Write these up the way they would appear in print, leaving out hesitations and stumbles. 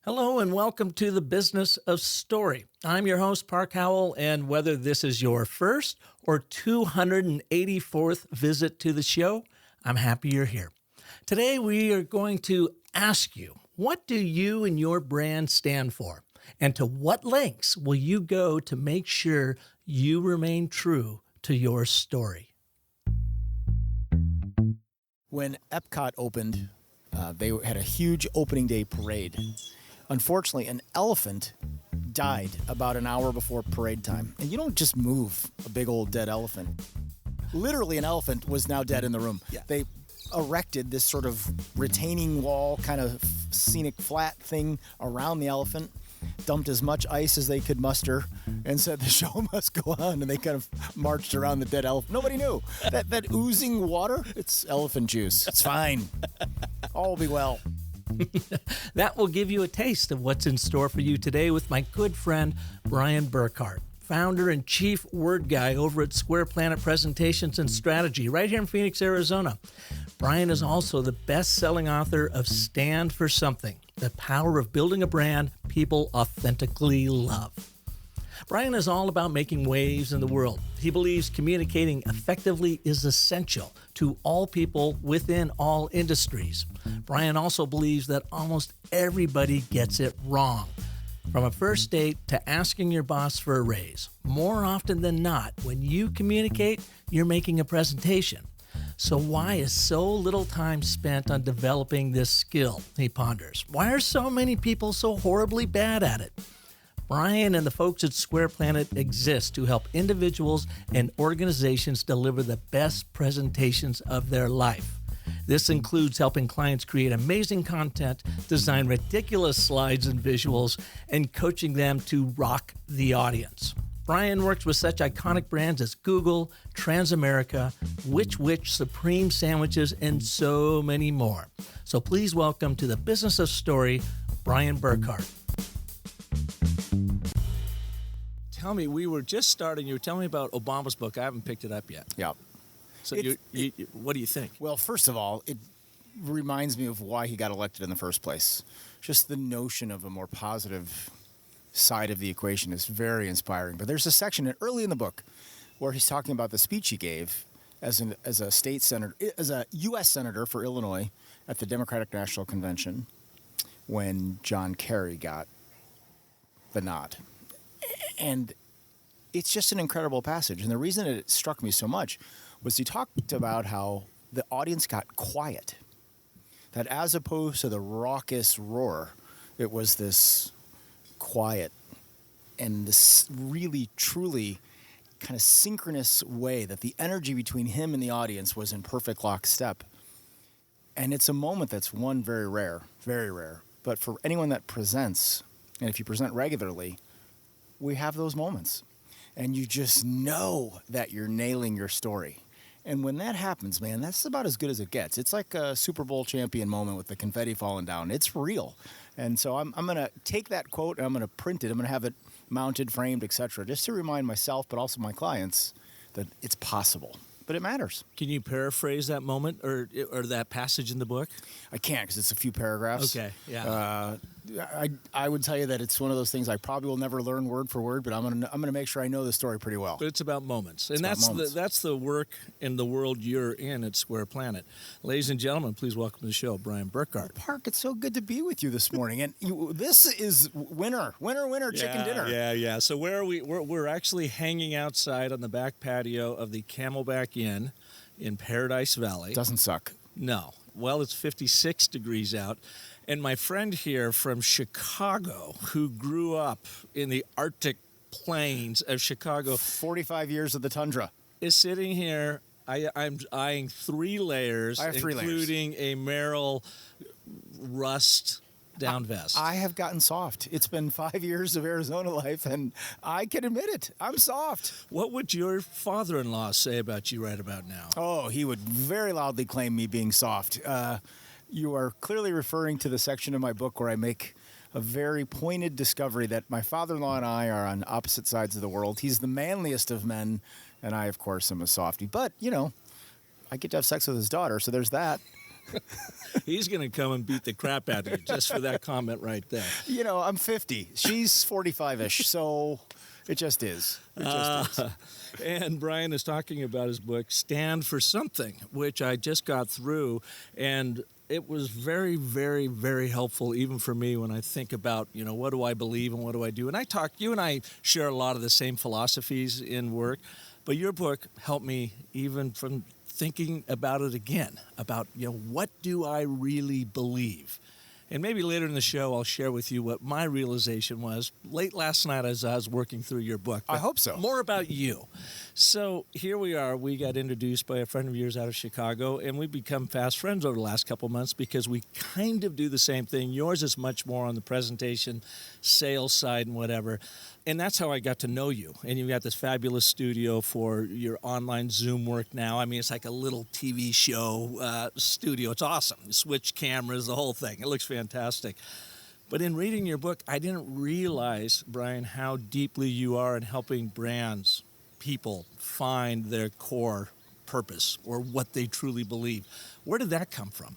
Hello and welcome to the Business of Story. I'm your host, Park Howell, and whether this is your first or 284th visit to the show, I'm happy you're here. Today we are going to ask you, what do you and your brand stand for? And to what lengths will you go to make sure you remain true to your story? When Epcot opened, they had a huge opening day parade. Unfortunately, an elephant died about an hour before parade time. And you don't just move a big old dead elephant. Literally, an elephant was now dead in the room. Yeah. They erected this sort of retaining wall, kind of scenic flat thing around the elephant, dumped as much ice as they could muster, and said the show must go on. And they kind of marched around the dead elephant. Nobody knew. That oozing water, it's elephant juice. It's fine. All will be well. That will give you a taste of what's in store for you today with my good friend, Brian Burkhart, founder and chief word guy over at Square Planet Presentations and Strategy right here in Phoenix, Arizona. Brian is also the best-selling author of Stand for Something, The Power of Building a Brand People Authentically Love. Brian is all about making waves in the world. He believes communicating effectively is essential to all people within all industries. Brian also believes that almost everybody gets it wrong. From a first date to asking your boss for a raise. More often than not, when you communicate, you're making a presentation. So why is so little time spent on developing this skill, he ponders. Why are so many people so horribly bad at it? Brian and the folks at Square Planet exist to help individuals and organizations deliver the best presentations of their life. This includes helping clients create amazing content, design ridiculous slides and visuals, and coaching them to rock the audience. Brian works with such iconic brands as Google, Transamerica, Which Supreme Sandwiches, and so many more. So please welcome to the Business of Story, Brian Burkhart. Tell me, we were just starting, you were telling me about Obama's book. I haven't picked it up yet. Yeah. So what do you think? Well, first of all, it reminds me of why he got elected in the first place. Just the notion of a more positive side of the equation is very inspiring. But there's a section early in the book where he's talking about the speech he gave as a state senator, as a U.S. senator for Illinois at the Democratic National Convention when John Kerry got the nod. And it's just an incredible passage. And the reason it struck me so much was he talked about how the audience got quiet. That as opposed to the raucous roar, it was this quiet and this really, truly kind of synchronous way that the energy between him and the audience was in perfect lockstep. And it's a moment that's very rare. But for anyone that presents, and if you present regularly, we have those moments. And you just know that you're nailing your story. And when that happens, man, that's about as good as it gets. It's like a Super Bowl champion moment with the confetti falling down. It's real. And so I'm going to take that quote and I'm going to print it. I'm going to have it mounted, framed, etc., just to remind myself, but also my clients, that it's possible. But it matters. Can you paraphrase that moment or that passage in the book? I can't because it's a few paragraphs. Okay, yeah. I would tell you that it's one of those things I probably will never learn word for word, but I'm gonna make sure I know the story pretty well. But it's about moments, and that's the work in the world you're in at Square Planet. Ladies and gentlemen, please welcome to the show, Brian Burkhart. Park, it's so good to be with you this morning, and this is winter chicken dinner. Yeah. So where are we? We're actually hanging outside on the back patio of the Camelback Inn in Paradise Valley. Doesn't suck. No. Well, it's 56 degrees out. And my friend here from Chicago, who grew up in the Arctic plains of Chicago, 45 years of the tundra, is sitting here. I'm eyeing 3 layers, I have 3 including a Merrill rust down vest. I have gotten soft. It's been 5 years of Arizona life, and I can admit it. I'm soft. What would your father-in-law say about you right about now? Oh, he would very loudly claim me being soft. You are clearly referring to the section of my book where I make a very pointed discovery that my father-in-law and I are on opposite sides of the world. He's the manliest of men, and I, of course, am a softie. But, I get to have sex with his daughter, so there's that. He's going to come and beat the crap out of you just for that comment right there. You know, I'm 50. She's 45-ish, so it just is. It just is. And Brian is talking about his book, Stand for Something, which I just got through, and it was very, very, very helpful even for me when I think about, what do I believe and what do I do? And you and I share a lot of the same philosophies in work, but your book helped me even from thinking about it again, about, what do I really believe? And maybe later in the show, I'll share with you what my realization was late last night as I was working through your book. I hope so. More about you. So here we are. We got introduced by a friend of yours out of Chicago, and we've become fast friends over the last couple months because we kind of do the same thing. Yours is much more on the presentation, sales side and whatever. And that's how I got to know you. And you've got this fabulous studio for your online Zoom work now. I mean, it's like a little TV show studio. It's awesome. You switch cameras, the whole thing. It looks fantastic. But in reading your book, I didn't realize, Brian, how deeply you are in helping brands, people, find their core purpose or what they truly believe. Where did that come from?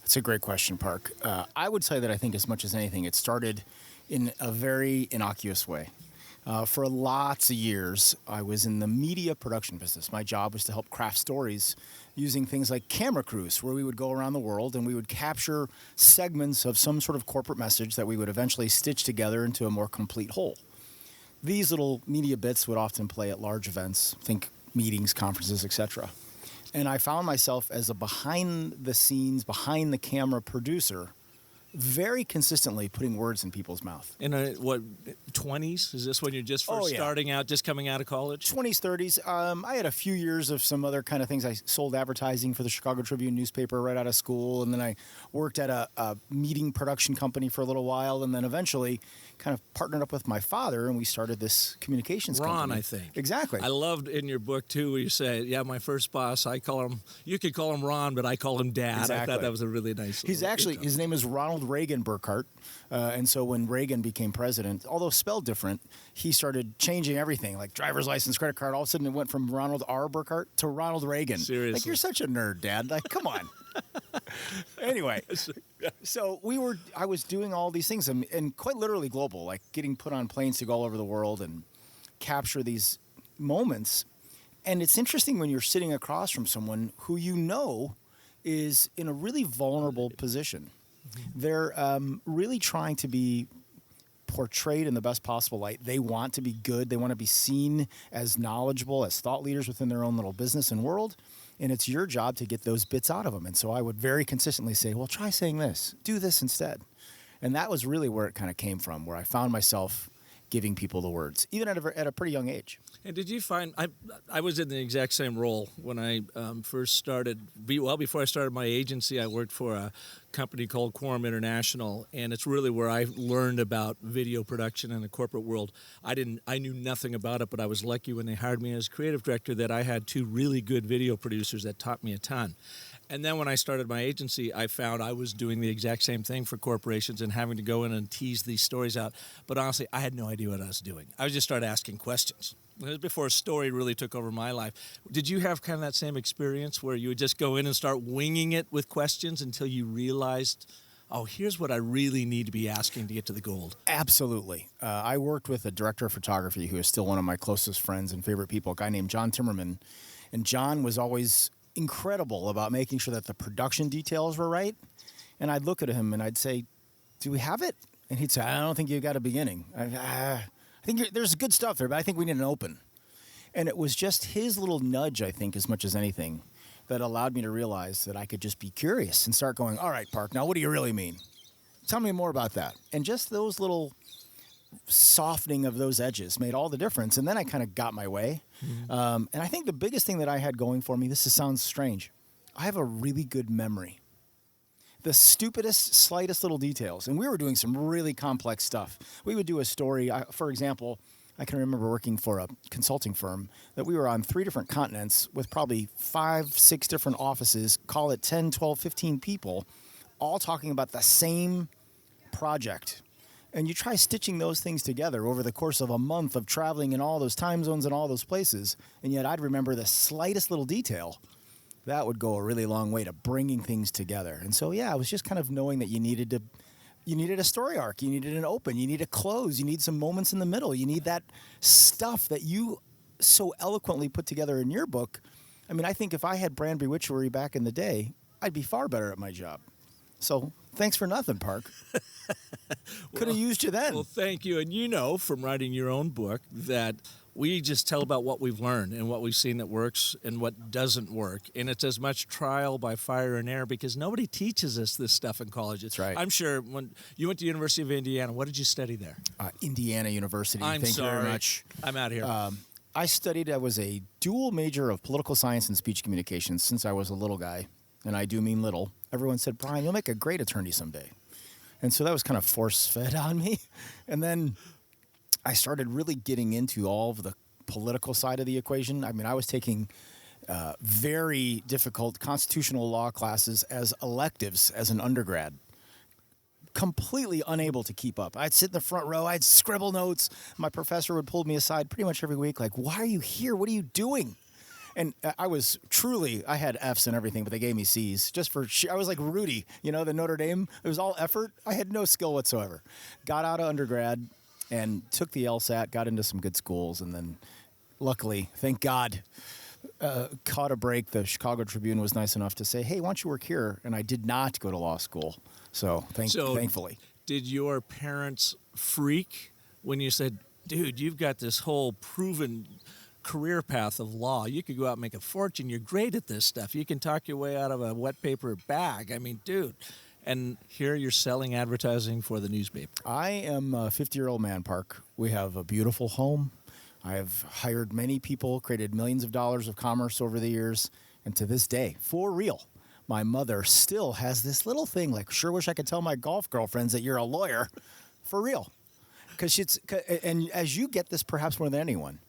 That's a great question, Park. I would say that I think as much as anything, it started in a very innocuous way. For lots of years, I was in the media production business. My job was to help craft stories using things like camera crews, where we would go around the world and we would capture segments of some sort of corporate message that we would eventually stitch together into a more complete whole. These little media bits would often play at large events, think meetings, conferences, etc. And I found myself as a behind-the-scenes, behind-the-camera producer very consistently putting words in people's mouth. In what, 20s? Is this when you're just first starting out, just coming out of college? 20s, 30s. I had a few years of some other kind of things. I sold advertising for the Chicago Tribune newspaper right out of school, and then I worked at a meeting production company for a little while, and then eventually kind of partnered up with my father, and we started this communications company. Ron, I think. Exactly. I loved in your book, too, where you say, my first boss, you could call him Ron, but I call him Dad. Exactly. I thought that was a really nice. His name is Ronald Reagan Burkhart, and so when Reagan became president, although spelled different, he started changing everything, like driver's license, credit card. All of a sudden, it went from Ronald R. Burkhart to Ronald Reagan. Seriously. Like, you're such a nerd, Dad. Like, come on. Anyway, so I was doing all these things and quite literally global, like getting put on planes to go all over the world and capture these moments. And it's interesting when you're sitting across from someone who is in a really vulnerable position. They're really trying to be portrayed in the best possible light. They want to be good. They want to be seen as knowledgeable, as thought leaders within their own little business and world. And it's your job to get those bits out of them. And so I would very consistently say, well, try saying this. Do this instead. And that was really where it kind of came from, where I found myself giving people the words, even at a pretty young age. And did you find, I was in the exact same role when I first started, before I started my agency, I worked for a company called Quorum International, and it's really where I learned about video production in the corporate world. I knew nothing about it, but I was lucky when they hired me as creative director that I had two really good video producers that taught me a ton. And then when I started my agency, I found I was doing the exact same thing for corporations and having to go in and tease these stories out. But honestly, I had no idea what I was doing. I just started asking questions. It was before a story really took over my life. Did you have kind of that same experience where you would just go in and start winging it with questions until you realized, oh, here's what I really need to be asking to get to the gold? Absolutely. I worked with a director of photography who is still one of my closest friends and favorite people, a guy named John Timmerman. And John was always incredible about making sure that the production details were right. And I'd look at him and I'd say, do we have it? And he'd say, I don't think you've got a beginning. I think there's good stuff there, but I think we need an open. And it was just his little nudge, I think, as much as anything, that allowed me to realize that I could just be curious and start going, all right, Park, now what do you really mean? Tell me more about that. And just those little softening of those edges made all the difference. And then I kind of got my way. Mm-hmm. And I think the biggest thing that I had going for me, sounds strange, I have a really good memory. The stupidest, slightest little details. And we were doing some really complex stuff. We would do a story, for example, I can remember working for a consulting firm that we were on 3 different continents with probably 5, 6 different offices, call it 10, 12, 15 people, all talking about the same project. And you try stitching those things together over the course of a month of traveling in all those time zones and all those places, and yet I'd remember the slightest little detail. that would go a really long way to bringing things together. And so, yeah, it was just kind of knowing that you needed a story arc, you needed an open, you need a close, you need some moments in the middle, you need that stuff that you so eloquently put together in your book. I mean, I think if I had Brand Bewitchery back in the day, I'd be far better at my job. So thanks for nothing, Park. Could have used you then. Well, thank you. And you know from writing your own book that we just tell about what we've learned and what we've seen that works and what doesn't work. And it's as much trial by fire and error because nobody teaches us this stuff in college. That's right. I'm sure when you went to University of Indiana, what did you study there? Indiana University. Thank you very much. I'm out here. I was a dual major of political science and speech communications since I was a little guy. And I do mean little. Everyone said, Brian, you'll make a great attorney someday. And so that was kind of force-fed on me. And then I started really getting into all of the political side of the equation. I mean, I was taking very difficult constitutional law classes as electives as an undergrad. Completely unable to keep up. I'd sit in the front row. I'd scribble notes. My professor would pull me aside pretty much every week, like, why are you here? What are you doing? And I had Fs and everything, but they gave me Cs just for I was like Rudy, the Notre Dame. It was all effort. I had no skill whatsoever. Got out of undergrad and took the LSAT, got into some good schools, and then luckily, thank God, caught a break. The Chicago Tribune was nice enough to say, hey, why don't you work here? And I did not go to law school. So thankfully. Did your parents freak when you said, dude, you've got this whole proven career path of law. You could go out and make a fortune. You're great at this stuff. You can talk your way out of a wet paper bag. I mean, dude. And here you're selling advertising for the newspaper. I am a 50-year-old man, Park. We have a beautiful home. I have hired many people, created millions of dollars of commerce over the years. And to this day, for real, my mother still has this little thing like, sure wish I could tell my golf girlfriends that you're a lawyer. For real. And as you get this perhaps more than anyone,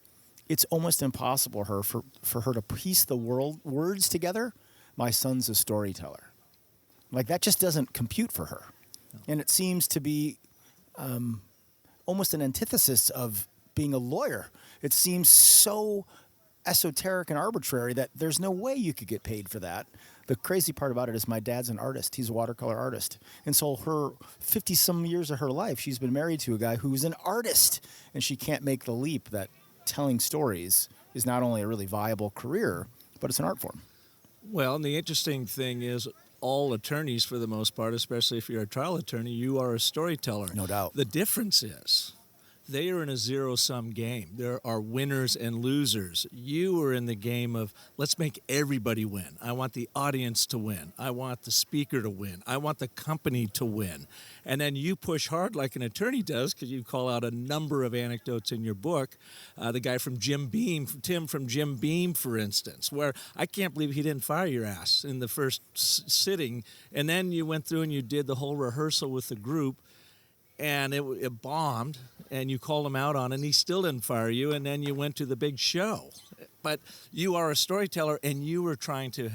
it's almost impossible for her to piece the words together. My son's a storyteller. Like, that just doesn't compute for her. No. And it seems to be almost an antithesis of being a lawyer. It seems so esoteric and arbitrary that there's no way you could get paid for that. The crazy part about it is my dad's an artist. He's a watercolor artist. And so her 50-some years of her life, she's been married to a guy who's an artist. And she can't make the leap that telling stories is not only a really viable career, but it's an art form. Well, and the interesting thing is all attorneys, for the most part, especially if you're a trial attorney, you are a storyteller. No doubt. The difference is they are in a zero-sum game. There are winners and losers. You are in the game of, let's make everybody win. I want the audience to win. I want the speaker to win. I want the company to win. And then you push hard like an attorney does, because you call out a number of anecdotes in your book. The guy from Tim from Jim Beam, for instance, where I can't believe he didn't fire your ass in the first sitting. And then you went through and you did the whole rehearsal with the group. And it bombed, and you called him out on it, and he still didn't fire you, and then you went to the big show. But you are a storyteller, and you were trying to,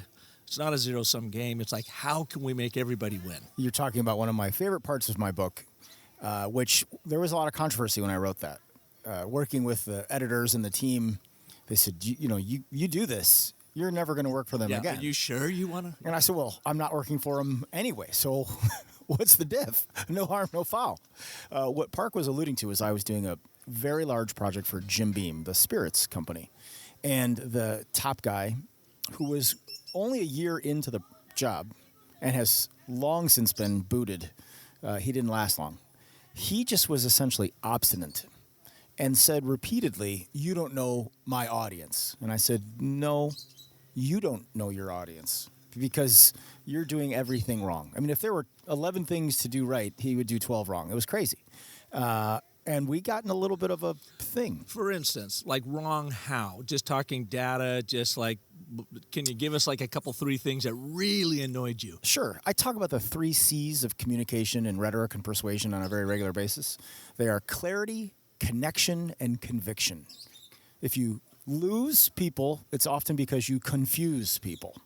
it's not a zero-sum game. It's like, how can we make everybody win? You're talking about one of my favorite parts of my book, which there was a lot of controversy when I wrote that. Working with the editors and the team, they said, you do this. You're never going to work for them again. Are you sure you want to? And I said, well, I'm not working for them anyway, so what's the diff? No harm, no foul. What Park was alluding to is I was doing a very large project for Jim Beam, the spirits company. And the top guy, who was only a year into the job and has long since been booted, he didn't last long. He just was essentially obstinate and said repeatedly, you don't know my audience. And I said, no, you don't know your audience, because you're doing everything wrong. I mean, if there were 11 things to do right, he would do 12 wrong. It was crazy. And we got in a little bit of a thing. For instance, like wrong how? Just talking data, just like, can you give us like a couple, 3 things that really annoyed you? Sure. I talk about the 3 C's of communication and rhetoric and persuasion on a very regular basis. They are clarity, connection, and conviction. If you lose people, it's often because you confuse people.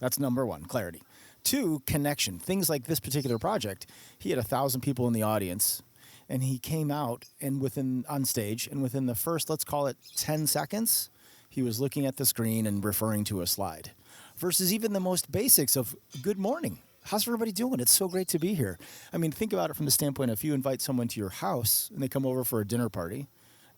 That's number 1, clarity. 2, connection. Things like this particular project, he had 1,000 people in the audience, and he came out on stage, and within the first, let's call it 10 seconds, he was looking at the screen and referring to a slide. versus even the most basics of good morning. How's everybody doing? It's so great to be here. I mean, think about it from the standpoint of if you invite someone to your house and they come over for a dinner party,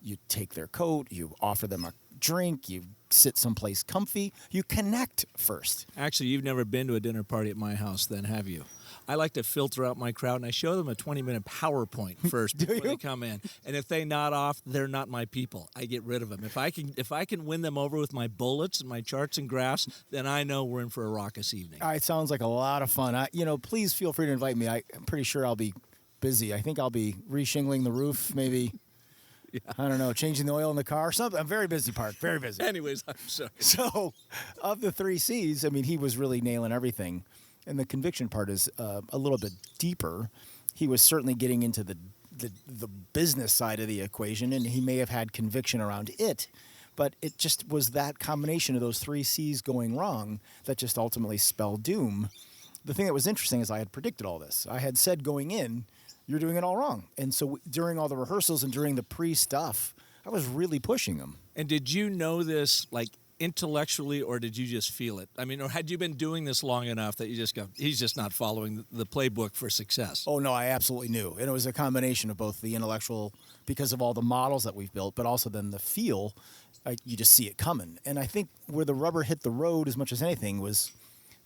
you take their coat, you offer them a drink, you sit someplace comfy, you connect first. Actually, you've never been to a dinner party at my house then, have you? I like to filter out my crowd, and I show them a 20-minute PowerPoint first before they come in. And if they nod off, they're not my people. I get rid of them. If I can win them over with my bullets and my charts and graphs, then I know we're in for a raucous evening. It sounds like a lot of fun. Please feel free to invite me. I'm pretty sure I'll be busy. I think I'll be re-shingling the roof, maybe. Yeah. I don't know, changing the oil in the car. Something. I'm very busy, Park. Very busy. Anyways, I'm sorry. So, of the 3 C's, I mean, he was really nailing everything. And the conviction part is a little bit deeper. He was certainly getting into the business side of the equation, and he may have had conviction around it. But it just was that combination of those 3 C's going wrong that just ultimately spelled doom. The thing that was interesting is I had predicted all this. I had said going in, you're doing it all wrong. And so during all the rehearsals and during the pre-stuff, I was really pushing him. And did you know this, like, intellectually, or did you just feel it? I mean, or had you been doing this long enough that you just go, he's just not following the playbook for success? Oh, no, I absolutely knew. And it was a combination of both the intellectual, because of all the models that we've built, but also then the feel. You just see it coming. And I think where the rubber hit the road as much as anything was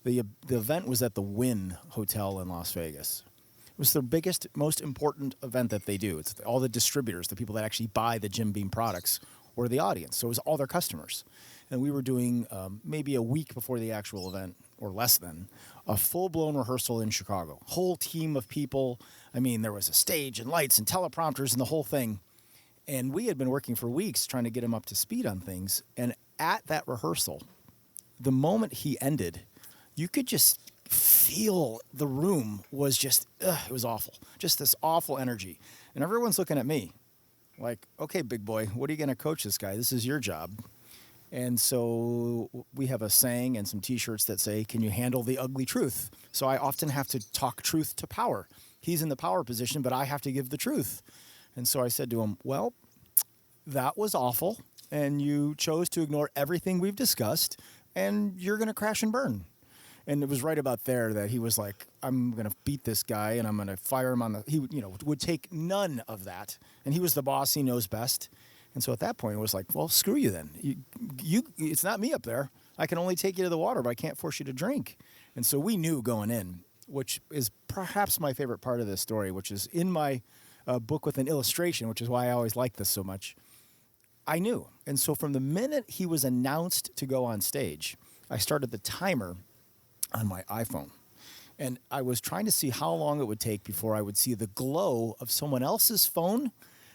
the event was at the Wynn Hotel in Las Vegas. It was the biggest, most important event that they do. It's all the distributors, the people that actually buy the Jim Beam products, or the audience. So it was all their customers. And we were doing maybe a week before the actual event, or less than, a full-blown rehearsal in Chicago. Whole team of people. I mean, there was a stage and lights and teleprompters and the whole thing. And we had been working for weeks trying to get him up to speed on things. And at that rehearsal, the moment he ended, you could just feel the room was just, it was awful. Just this awful energy. And everyone's looking at me like, okay, big boy, what are you going to coach this guy? This is your job. And so we have a saying and some T-shirts that say, can you handle the ugly truth? So I often have to talk truth to power. He's in the power position, but I have to give the truth. And so I said to him, well, that was awful, and you chose to ignore everything we've discussed, and you're going to crash and burn. And it was right about there that he was like, I'm going to beat this guy, and I'm going to fire him on the... He would take none of that. And he was the boss. He knows best. And so at that point, it was like, well, screw you then. It's not me up there. I can only take you to the water, but I can't force you to drink. And so we knew going in, which is perhaps my favorite part of this story, which is in my book with an illustration, which is why I always like this so much. I knew. And so from the minute he was announced to go on stage, I started the timer on my iPhone. And I was trying to see how long it would take before I would see the glow of someone else's phone,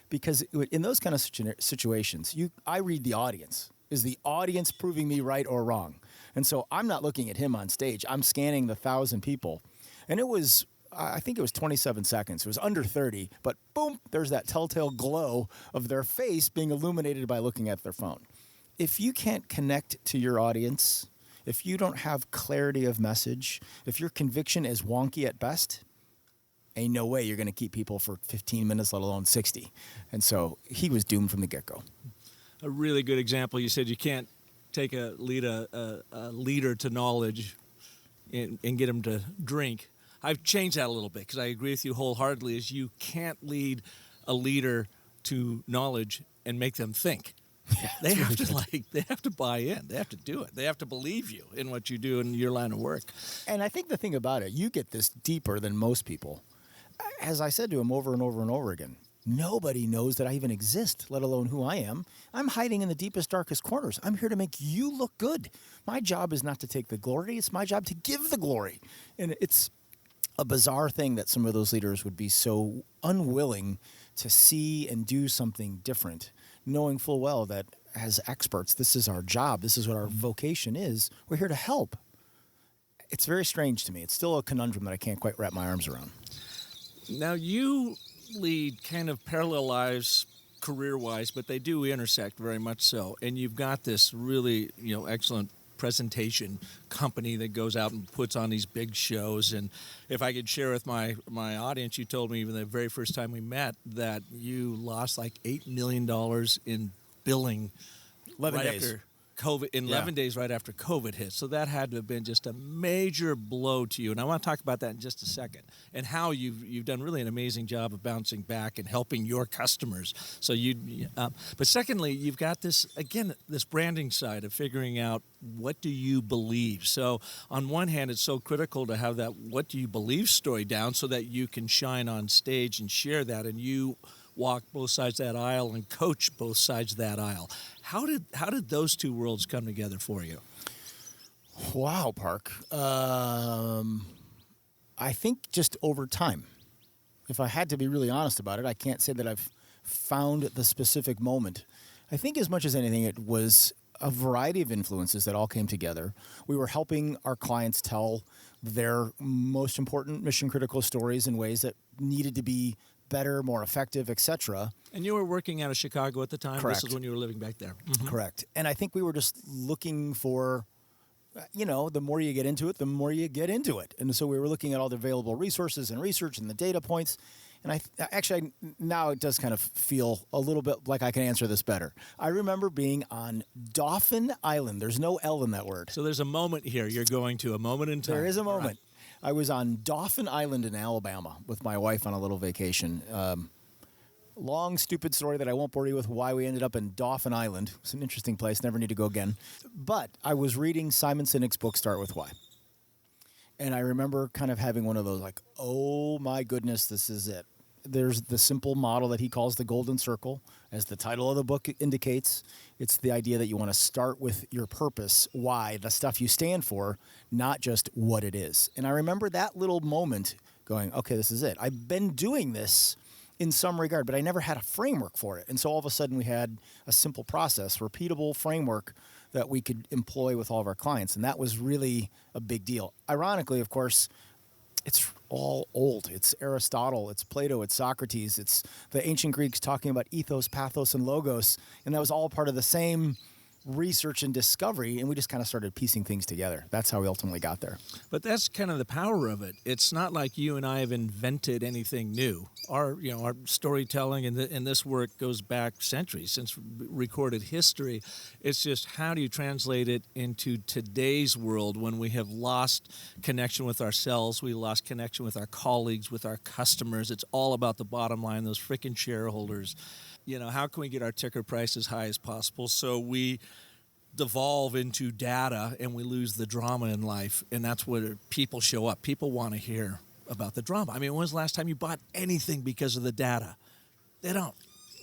because in those kind of situations, I read the audience. Is the audience proving me right or wrong? And so I'm not looking at him on stage. I'm scanning the 1,000 people. And it was, I think it was 27 seconds. It was under 30, but boom, there's that telltale glow of their face being illuminated by looking at their phone. If you can't connect to your audience, if you don't have clarity of message, if your conviction is wonky at best, ain't no way you're going to keep people for 15 minutes, let alone 60. And so he was doomed from the get-go. A really good example. You said you can't take a leader to knowledge and get him to drink. I've changed that a little bit because I agree with you wholeheartedly. Is you can't lead a leader to knowledge and make them think. Yeah, they have to buy in. They have to do it. They have to believe you in what you do in your line of work. And I think the thing about it, you get this deeper than most people. As I said to him over and over and over again, nobody knows that I even exist, let alone who I am. I'm hiding in the deepest, darkest corners. I'm here to make you look good. My job is not to take the glory. It's my job to give the glory. And it's a bizarre thing that some of those leaders would be so unwilling to see and do something different, knowing full well that as experts, this is our job. This is what our vocation is. We're here to help. It's very strange to me. It's still a conundrum that I can't quite wrap my arms around. Now, you lead kind of parallel lives career-wise, but they do intersect very much so. And you've got this really, excellent presentation company that goes out and puts on these big shows. And if I could share with my audience, you told me even the very first time we met that you lost like $8 million in billing 11 days. COVID, in 11 days right after COVID hit. So that had to have been just a major blow to you. And I want to talk about that in just a second, and how you've done really an amazing job of bouncing back and helping your customers. So but secondly, you've got this branding side of figuring out what do you believe. So on one hand, it's so critical to have that what do you believe story down so that you can shine on stage and share that, and you walk both sides of that aisle and coach both sides of that aisle. How did those two worlds come together for you? Wow, Park. I think just over time. If I had to be really honest about it, I can't say that I've found the specific moment. I think as much as anything, it was a variety of influences that all came together. We were helping our clients tell their most important mission-critical stories in ways that needed to be better, more effective, etc. And you were working out of Chicago at the time? Correct. This is when you were living back there? Mm-hmm. Correct. And I think we were just looking for, the more you get into it, the more you get into it. And so we were looking at all the available resources and research and the data points. And now it does kind of feel a little bit like I can answer this better. I remember being on Dauphin Island. There's no L in that word. So there's a moment here. You're going to a moment in time. There is a moment. I was on Dauphin Island in Alabama with my wife on a little vacation. Long, stupid story that I won't bore you with why we ended up in Dauphin Island. It's an interesting place. Never need to go again. But I was reading Simon Sinek's book, Start With Why. And I remember kind of having one of those like, oh my goodness, this is it. There's the simple model that he calls the golden circle. As the title of the book indicates, it's the idea that you want to start with your purpose, why, the stuff you stand for, not just what it is. And I remember that little moment going, okay, this is it. I've been doing this in some regard, but I never had a framework for it. And so all of a sudden we had a simple process, repeatable framework that we could employ with all of our clients. And that was really a big deal. Ironically, of course, it's all old. It's Aristotle, it's Plato, it's Socrates, it's the ancient Greeks talking about ethos, pathos, and logos. And that was all part of the same research and discovery, and we just kind of started piecing things together. That's how we ultimately got there. But that's kind of the power of it. It's not like you and I have invented anything new. Our storytelling and this work goes back centuries, since recorded history. It's just how do you translate it into today's world when we have lost connection with ourselves, we lost connection with our colleagues, with our customers. It's all about the bottom line, those freaking shareholders. How can we get our ticker price as high as possible so we devolve into data and we lose the drama in life? And that's where people show up. People want to hear about the drama. I mean, when's the last time you bought anything because of the data? They don't.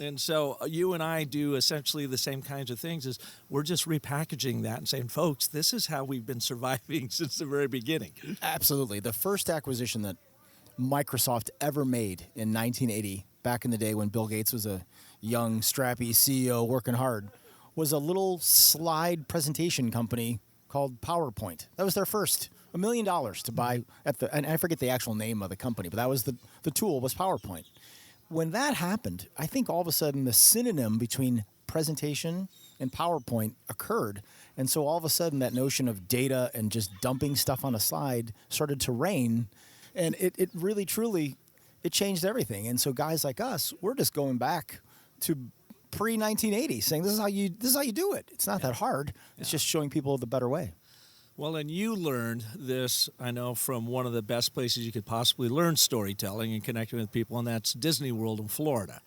And so you and I do essentially the same kinds of things. Is we're just repackaging that and saying, folks, this is how we've been surviving since the very beginning. Absolutely. The first acquisition that Microsoft ever made in 1980, back in the day when Bill Gates was a young, strappy CEO working hard, was a little slide presentation company called PowerPoint. That was their first. $1 million to buy and I forget the actual name of the company, but that was the tool was PowerPoint. When that happened, I think all of a sudden the synonym between presentation and PowerPoint occurred. And so all of a sudden that notion of data and just dumping stuff on a slide started to reign. And it really, truly, it changed everything. And so guys like us, we're just going back to pre-1980, saying this is how you do it. It's not that hard. It's just showing people the better way. Well, and you learned this, I know, from one of the best places you could possibly learn storytelling and connecting with people, and that's Disney World in Florida.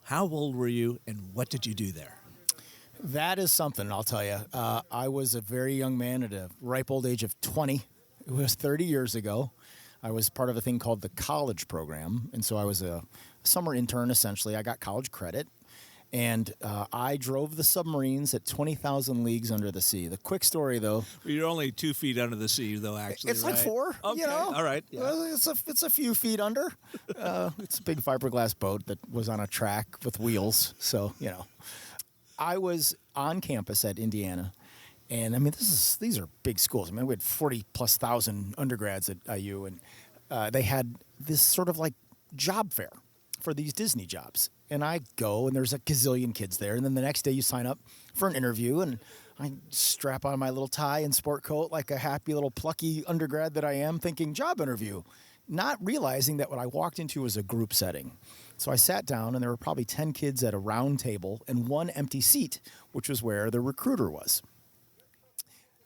How old were you, and what did you do there? That is something, I'll tell you. I was a very young man at a ripe old age of 20. It was 30 years ago. I was part of a thing called the college program, and so I was a summer intern, essentially. I got college credit. And I drove the submarines at 20,000 leagues under the sea. The quick story, though. Well, you're only 2 feet under the sea, though, actually. It's right? like 4. Okay, all right. Yeah. Well, it's a few feet under. It's a big fiberglass boat that was on a track with wheels. So, I was on campus at Indiana. And, I mean, these are big schools. I mean, we had 40,000+ undergrads at IU. And they had this sort of like job fair for these Disney jobs. And I go, and there's a gazillion kids there. And then the next day you sign up for an interview, and I strap on my little tie and sport coat like a happy little plucky undergrad that I am, thinking job interview. not realizing that what I walked into was a group setting. So I sat down, and there were probably 10 kids at a round table and one empty seat, which was where the recruiter was.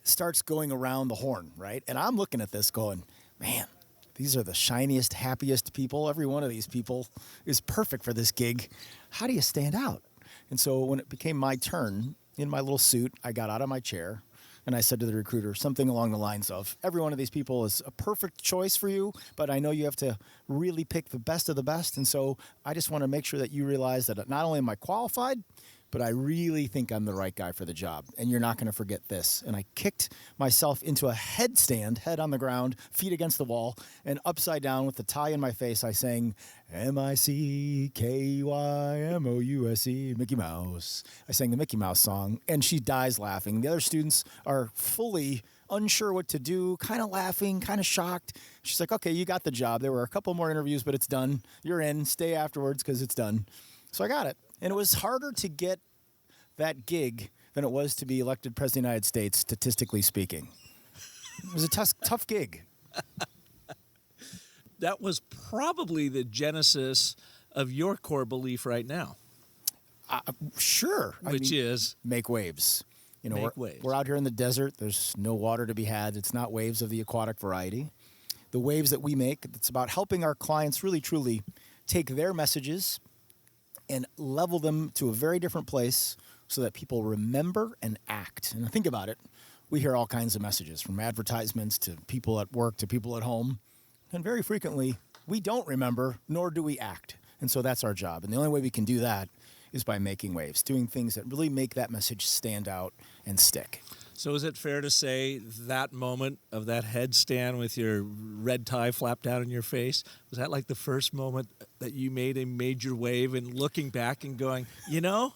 Starts going around the horn, right? And I'm looking at this going, man, these are the shiniest, happiest people. Every one of these people is perfect for this gig. How do you stand out? And so when it became my turn, in my little suit, I got out of my chair, and I said to the recruiter something along the lines of, every one of these people is a perfect choice for you, but I know you have to really pick the best of the best. And so I just want to make sure that you realize that not only am I qualified, but I really think I'm the right guy for the job. And you're not going to forget this. And I kicked myself into a headstand, head on the ground, feet against the wall, and upside down with the tie in my face, I sang, M-I-C-K-Y-M-O-U-S-E, Mickey Mouse. I sang the Mickey Mouse song, and she dies laughing. The other students are fully unsure what to do, kind of laughing, kind of shocked. She's like, okay, you got the job. There were a couple more interviews, but it's done. You're in. Stay afterwards because it's done. So I got it. And it was harder to get that gig than it was to be elected President of the United States, statistically speaking. It was a tough gig. That was probably the genesis of your core belief right now. Sure. Which is? Make waves. You know, waves. We're out here in the desert. There's no water to be had. It's not waves of the aquatic variety. The waves that we make, it's about helping our clients really, truly take their messages and level them to a very different place so that people remember and act. And think about it. We hear all kinds of messages, from advertisements to people at work to people at home. And very frequently, we don't remember, nor do we act. And so that's our job. And the only way we can do that is by making waves, doing things that really make that message stand out and stick. So is it fair to say that moment of that headstand with your red tie flapped down in your face, was that like the first moment that you made a major wave and looking back and going, you know,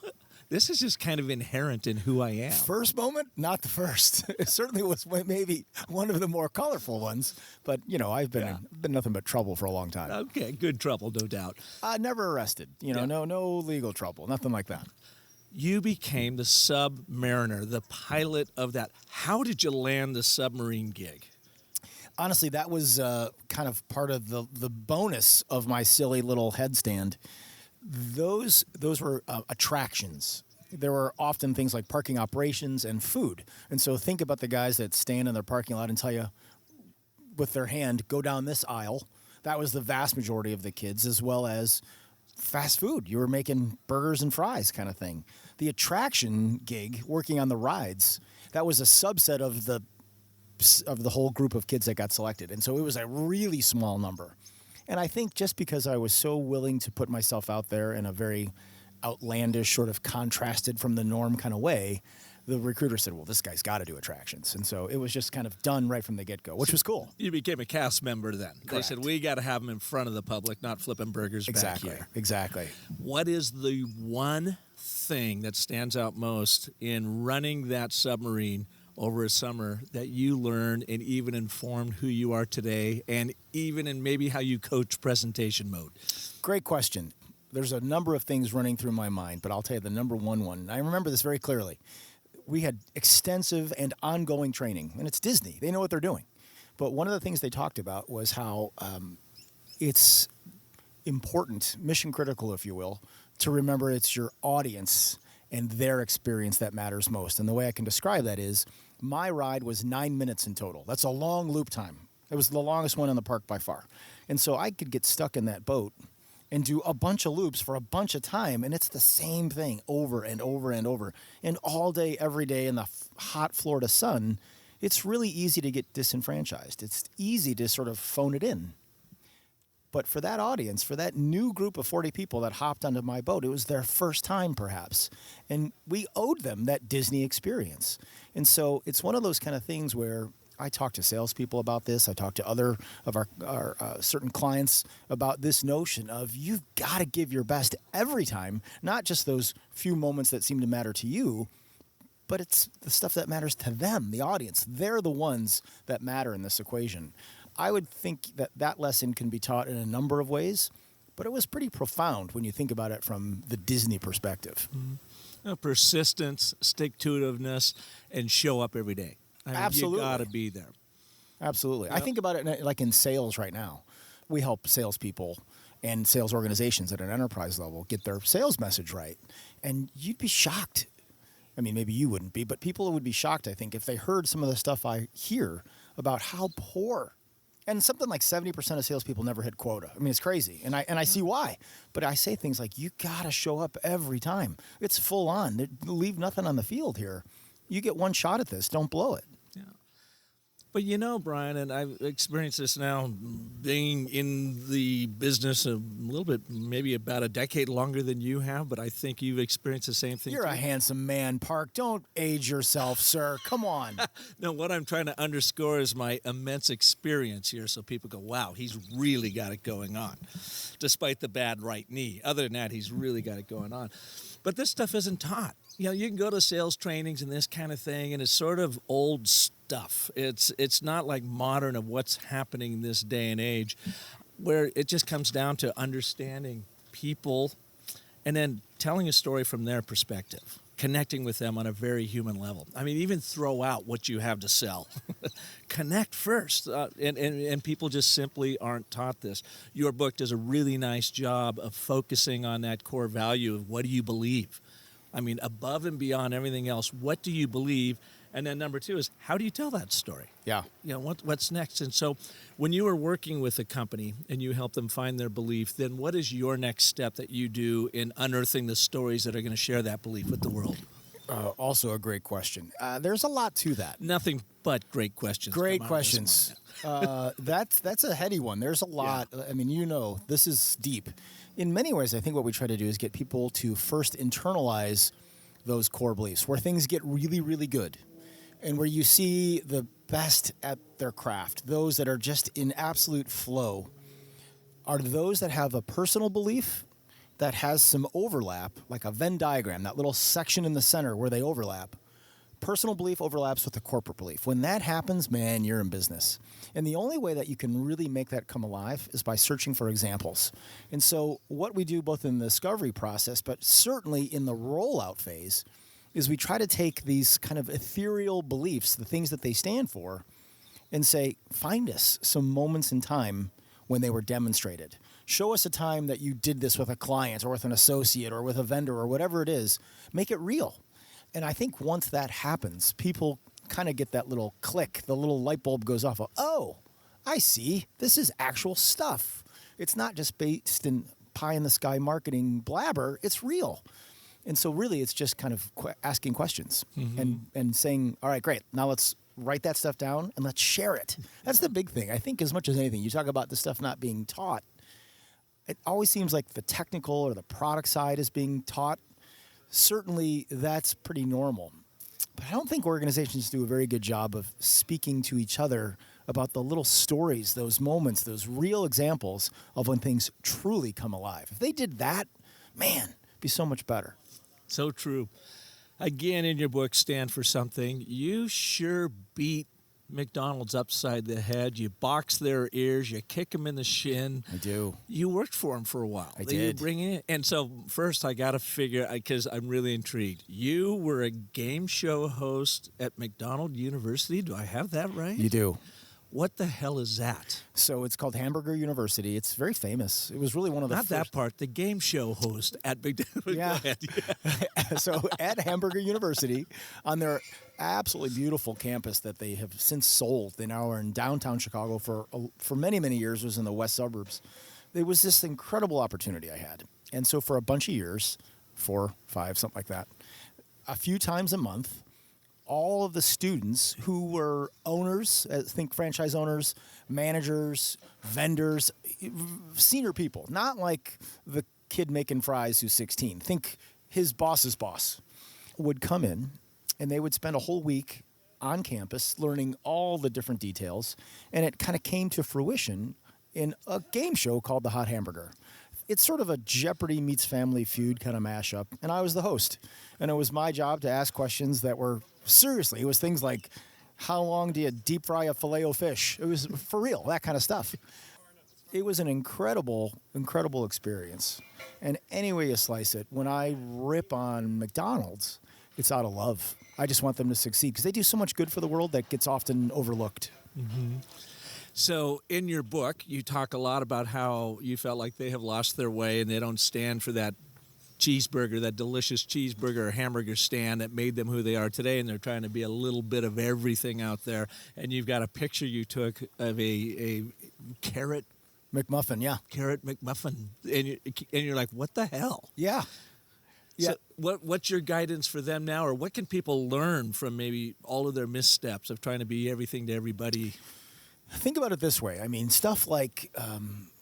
this is just kind of inherent in who I am? First moment? Not the first. It certainly was maybe one of the more colorful ones. But, you know, I've been nothing but trouble for a long time. Okay, good trouble, no doubt. Never arrested. You know, no legal trouble, nothing like that. You became the Submariner, the pilot of that. How did you land the Submarine gig? Honestly, that was kind of part of the bonus of my silly little headstand. Those were attractions. There were often things like parking operations and food. And so think about the guys that stand in their parking lot and tell you with their hand, go down this aisle. That was the vast majority of the kids, as well as fast food. You were making burgers and fries kind of thing. The attraction gig, working on the rides, that was a subset of the whole group of kids that got selected. And so it was a really small number. And I think just because I was so willing to put myself out there in a very outlandish, sort of contrasted from the norm kind of way, the recruiter said, well, this guy's got to do attractions. And so it was just kind of done right from the get-go, which was cool. You became a cast member then. Correct. They said, we got to have him in front of the public, not flipping burgers back here. Exactly. What is the one thing that stands out most in running that submarine over a summer that you learned and even informed who you are today, and even in maybe how you coach presentation mode? Great question. There's a number of things running through my mind, but I'll tell you the number one. I remember this very clearly. We had extensive and ongoing training, and it's Disney. They know what they're doing. But one of the things they talked about was how it's important, mission critical, if you will, to remember it's your audience and their experience that matters most. And the way I can describe that is my ride was 9 minutes in total. That's a long loop time. It was the longest one in the park by far. And so I could get stuck in that boat and do a bunch of loops for a bunch of time, and it's the same thing over and over and over. And all day, every day in the hot Florida sun, it's really easy to get disenfranchised. It's easy to sort of phone it in. But for that audience, for that new group of 40 people that hopped onto my boat, it was their first time perhaps. And we owed them that Disney experience. And so it's one of those kind of things where I talk to salespeople about this. I talk to other of our certain clients about this notion of you've got to give your best every time, not just those few moments that seem to matter to you, but it's the stuff that matters to them, the audience. They're the ones that matter in this equation. I would think that lesson can be taught in a number of ways, but it was pretty profound when you think about it from the Disney perspective. Mm-hmm. Persistence, stick-to-itiveness, and show up every day. I mean, Absolutely. You got to be there. Absolutely. Yep. I think about it like in sales right now. we help salespeople and sales organizations at an enterprise level get their sales message right. And you'd be shocked. I mean, maybe you wouldn't be, but people would be shocked, I think, if they heard some of the stuff I hear about how poor. And something like 70% of salespeople never hit quota. I mean, it's crazy. And I see why. But I say things like, you got to show up every time. It's full on. Leave nothing on the field here. You get one shot at this. Don't blow it. Yeah. But Brian, and I've experienced this now being in the business a little bit, maybe about a decade longer than you have, but I think you've experienced the same thing. You're a handsome man, Park. Don't age yourself, sir. Come on. No, what I'm trying to underscore is my immense experience here, so people go, wow, he's really got it going on, despite the bad right knee. Other than that, he's really got it going on. But this stuff isn't taught. You can go to sales trainings and this kind of thing, and it's sort of old stuff. It's not like modern of what's happening in this day and age, where it just comes down to understanding people and then telling a story from their perspective, connecting with them on a very human level. I mean, even throw out what you have to sell. Connect first. And people just simply aren't taught this. Your book does a really nice job of focusing on that core value of what do you believe? I mean, above and beyond everything else, what do you believe? And then number two is, how do you tell that story? Yeah. What's next? And so when you are working with a company and you help them find their belief, then what is your next step that you do in unearthing the stories that are going to share that belief with the world? Also a great question. There's a lot to that. Nothing but great questions. Great questions. That's a heady one. There's a lot. Yeah. I mean, this is deep. In many ways, I think what we try to do is get people to first internalize those core beliefs, where things get really, really good, and where you see the best at their craft. Those that are just in absolute flow are those that have a personal belief that has some overlap, like a Venn diagram, that little section in the center where they overlap. Personal belief overlaps with the corporate belief. When that happens, man, you're in business. And the only way that you can really make that come alive is by searching for examples. And so what we do both in the discovery process, but certainly in the rollout phase, is we try to take these kind of ethereal beliefs, the things that they stand for, and say, find us some moments in time when they were demonstrated. Show us a time that you did this with a client or with an associate or with a vendor or whatever it is. Make it real. And I think once that happens, people kind of get that little click, the little light bulb goes off of, oh, I see, this is actual stuff. It's not just based in pie-in-the-sky marketing blabber, it's real. And so really it's just kind of asking questions and saying, all right, great, now let's write that stuff down and let's share it. That's the big thing. I think as much as anything, you talk about the stuff not being taught, it always seems like the technical or the product side is being taught. Certainly, that's pretty normal. But I don't think organizations do a very good job of speaking to each other about the little stories, those moments, those real examples of when things truly come alive. If they did that, man, it'd be so much better. So true. Again, in your book, Stand for Something, you sure beat McDonald's upside the head. You box their ears. You kick them in the shin. I do. You worked for them for a while. I did. You bring it in. And so first I got to figure, because I'm really intrigued. You were a game show host at McDonald University. Do I have that right? You do. What the hell is that? So it's called Hamburger University. It's very famous. It was really one of the Not that part, the game show host at McDonald. Yeah. Go ahead. So at Hamburger University, on their absolutely beautiful campus that they have since sold, they now are in downtown Chicago for many, many years. It was in the west suburbs. There was this incredible opportunity I had. And so for a bunch of years, 4, 5, something like that, a few times a month, all of the students who were owners, think franchise owners, managers, vendors, senior people, not like the kid making fries who's 16. Think his boss's boss would come in, and they would spend a whole week on campus learning all the different details, and it kind of came to fruition in a game show called The Hot Hamburger. It's sort of a Jeopardy meets Family Feud kind of mashup, and I was the host. And it was my job to ask questions that were, seriously, it was things like, how long do you deep fry a Filet-O-Fish? It was for real, that kind of stuff. It was an incredible, incredible experience. And any way you slice it, when I rip on McDonald's, it's out of love. I just want them to succeed because they do so much good for the world that gets often overlooked. Mm-hmm. So in your book, you talk a lot about how you felt like they have lost their way and they don't stand for that cheeseburger, that delicious cheeseburger or hamburger stand that made them who they are today, and they're trying to be a little bit of everything out there. And you've got a picture you took of a carrot McMuffin, yeah. Carrot McMuffin. And you're like, what the hell? Yeah. Yeah. So what's your guidance for them now, or what can people learn from maybe all of their missteps of trying to be everything to everybody? Think about it this way. I mean, stuff like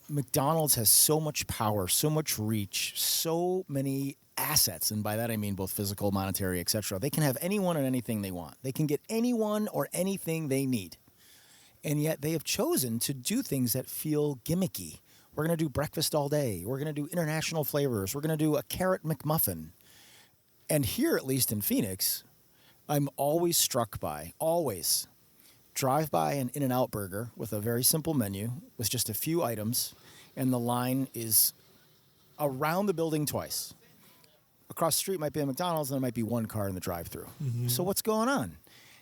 McDonald's has so much power, so much reach, so many assets, and by that I mean both physical, monetary, etc. They can have anyone and anything they want. They can get anyone or anything they need. And yet they have chosen to do things that feel gimmicky. We're going to do breakfast all day. We're going to do international flavors. We're going to do a carrot McMuffin. And here, at least in Phoenix, I'm always struck by, always, drive by an In-N-Out burger with a very simple menu with just a few items, and the line is around the building twice. Across the street might be a McDonald's, and there might be one car in the drive-thru. Mm-hmm. So what's going on?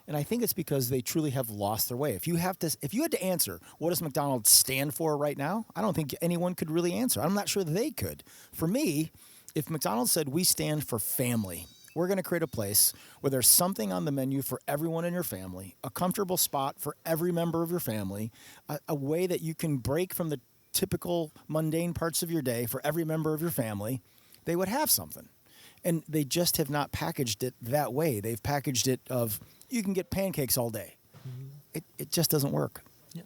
And I think it's because they truly have lost their way. If you had to answer, what does McDonald's stand for right now? I don't think anyone could really answer. I'm not sure they could. For me, if McDonald's said, we stand for family, we're going to create a place where there's something on the menu for everyone in your family, a comfortable spot for every member of your family, a way that you can break from the typical mundane parts of your day for every member of your family, they would have something. And they just have not packaged it that way. They've packaged it of, you can get pancakes all day. Mm-hmm. It just doesn't work. Yeah.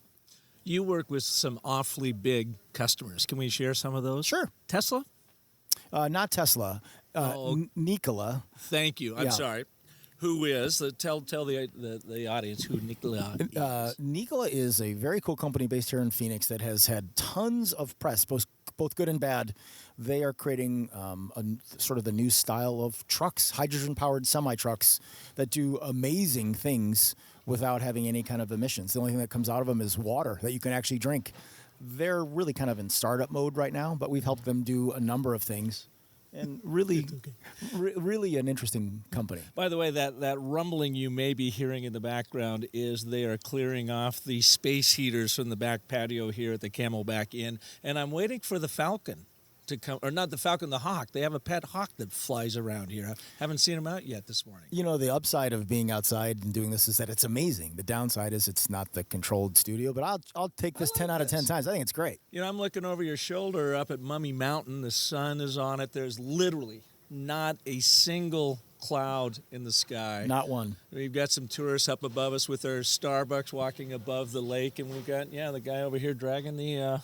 You work with some awfully big customers. Can we share some of those? Sure. Tesla? Not Tesla. Nikola. Thank you. I'm sorry. Who is? Tell the audience who Nikola is. Nikola is a very cool company based here in Phoenix that has had tons of press, both good and bad. They are creating sort of the new style of trucks, hydrogen-powered semi-trucks that do amazing things without having any kind of emissions. The only thing that comes out of them is water that you can actually drink. They're really kind of in startup mode right now, but we've helped them do a number of things. And really, really an interesting company. By the way, that rumbling you may be hearing in the background is they are clearing off the space heaters from the back patio here at the Camelback Inn. And I'm waiting for the Falcon to come, or not the Falcon, the Hawk. They have a pet hawk that flies around here. I haven't seen him out yet this morning. You know, the upside of being outside and doing this is that it's amazing. The downside is it's not the controlled studio, but I'll take this 10 out of 10 times. I think it's great. You know, I'm looking over your shoulder up at Mummy Mountain. The sun is on it. There's literally not a single cloud in the sky. Not one. We've got some tourists up above us with their Starbucks walking above the lake, and we've got, the guy over here dragging the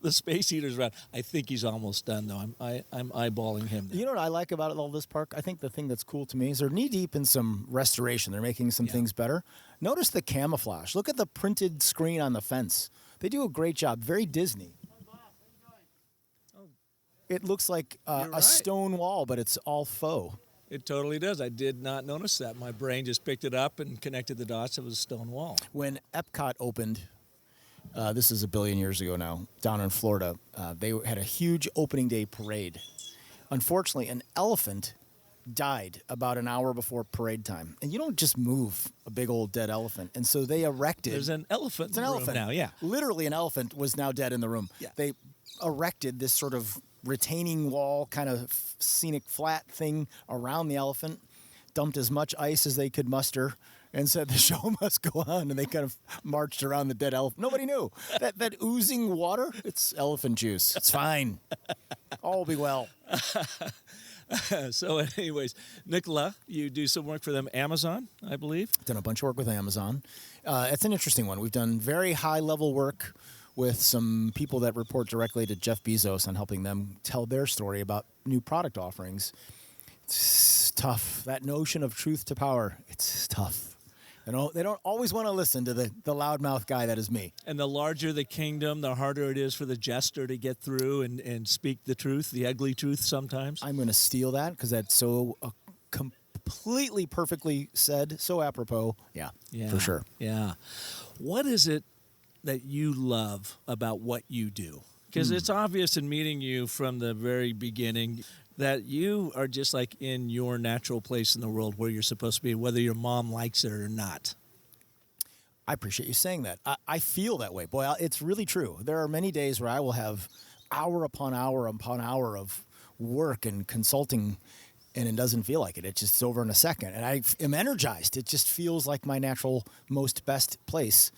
the space heaters around. I think he's almost done, though. I'm eyeballing him there. You know what I like about all this park? I think the thing that's cool to me is they're knee-deep in some restoration. They're making some things better. Notice the camouflage. Look at the printed screen on the fence. They do a great job. Very Disney. It looks like a stone wall, but it's all faux. It totally does. I did not notice that. My brain just picked it up and connected the dots. It was a stone wall. When Epcot opened, this is a billion years ago now, down in Florida, they had a huge opening day parade. Unfortunately, an elephant died about an hour before parade time. And you don't just move a big old dead elephant. And so they erected... There's an elephant in the room now, yeah. Literally an elephant was now dead in the room. Yeah. They erected this sort of retaining wall, kind of scenic flat thing around the elephant, dumped as much ice as they could muster, and said the show must go on. And they kind of marched around the dead elephant. Nobody knew. That oozing water, it's elephant juice. It's fine. All will be well. So anyways, Nikola, you do some work for them, Amazon, I believe? Done a bunch of work with Amazon. It's an interesting one. We've done very high-level work with some people that report directly to Jeff Bezos on helping them tell their story about new product offerings. It's tough. That notion of truth to power, it's tough. They don't always want to listen to the loudmouth guy that is me. And the larger the kingdom, the harder it is for the jester to get through and speak the truth, the ugly truth sometimes. I'm going to steal that because that's so completely perfectly said, so apropos. Yeah, for sure. Yeah. What is it that you love about what you do? Because it's obvious in meeting you from the very beginning that you are just like in your natural place in the world where you're supposed to be, whether your mom likes it or not. I appreciate you saying that. I feel that way. Boy, it's really true. There are many days where I will have hour upon hour upon hour of work and consulting, and it doesn't feel like it. It's just over in a second. And I am energized. It just feels like my natural, most best place.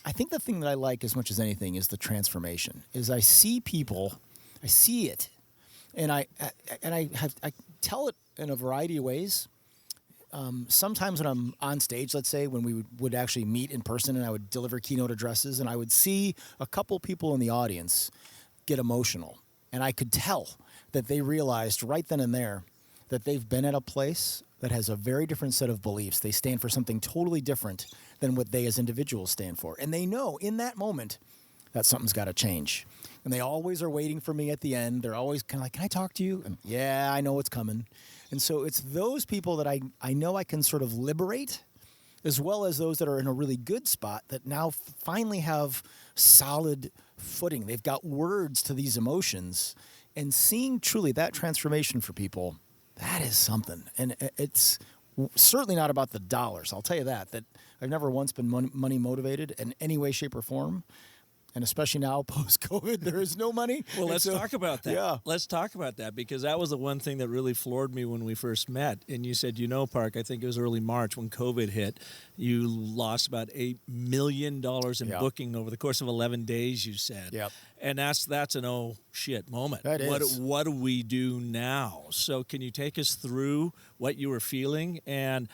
I think the thing that I like as much as anything is the transformation, is I see people, I see it, and I tell it in a variety of ways. Sometimes when I'm on stage, let's say, when we would actually meet in person and I would deliver keynote addresses, and I would see a couple people in the audience get emotional. And I could tell that they realized right then and there that they've been at a place that has a very different set of beliefs. They stand for something totally different than what they as individuals stand for. And they know in that moment that something's got to change. And they always are waiting for me at the end. They're always kind of like, can I talk to you? And yeah, I know what's coming. And so it's those people that I know I can sort of liberate, as well as those that are in a really good spot that now finally have solid footing. They've got words to these emotions. And seeing truly that transformation for people, that is something. And it's certainly not about the dollars. I'll tell you that I've never once been money motivated in any way, shape, or form. And especially now, post-COVID, there is no money. Well, let's talk about that. Yeah. Let's talk about that, because that was the one thing that really floored me when we first met. And you said, Park, I think it was early March when COVID hit, you lost about $8 million in booking over the course of 11 days, you said. Yep. And that's an oh shit moment. That is. What do we do now? So can you take us through what you were feeling and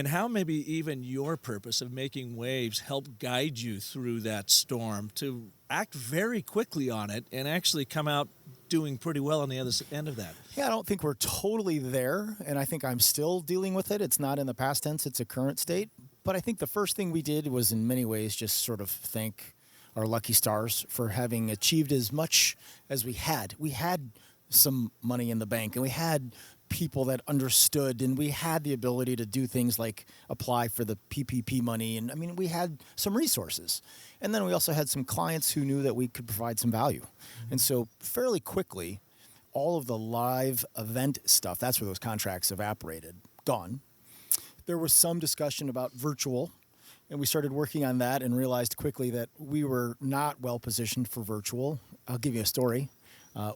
how maybe even your purpose of making waves helped guide you through that storm to act very quickly on it and actually come out doing pretty well on the other end of that? Yeah, I don't think we're totally there, and I think I'm still dealing with it. It's not in the past tense, it's a current state. But I think the first thing we did was in many ways just sort of thank our lucky stars for having achieved as much as we had. We had some money in the bank, and we had people that understood, and we had the ability to do things like apply for the PPP money. And I mean, we had some resources. And then we also had some clients who knew that we could provide some value. Mm-hmm. And so fairly quickly, all of the live event stuff, that's where those contracts evaporated, gone. There was some discussion about virtual, and we started working on that and realized quickly that we were not well positioned for virtual. I'll give you a story.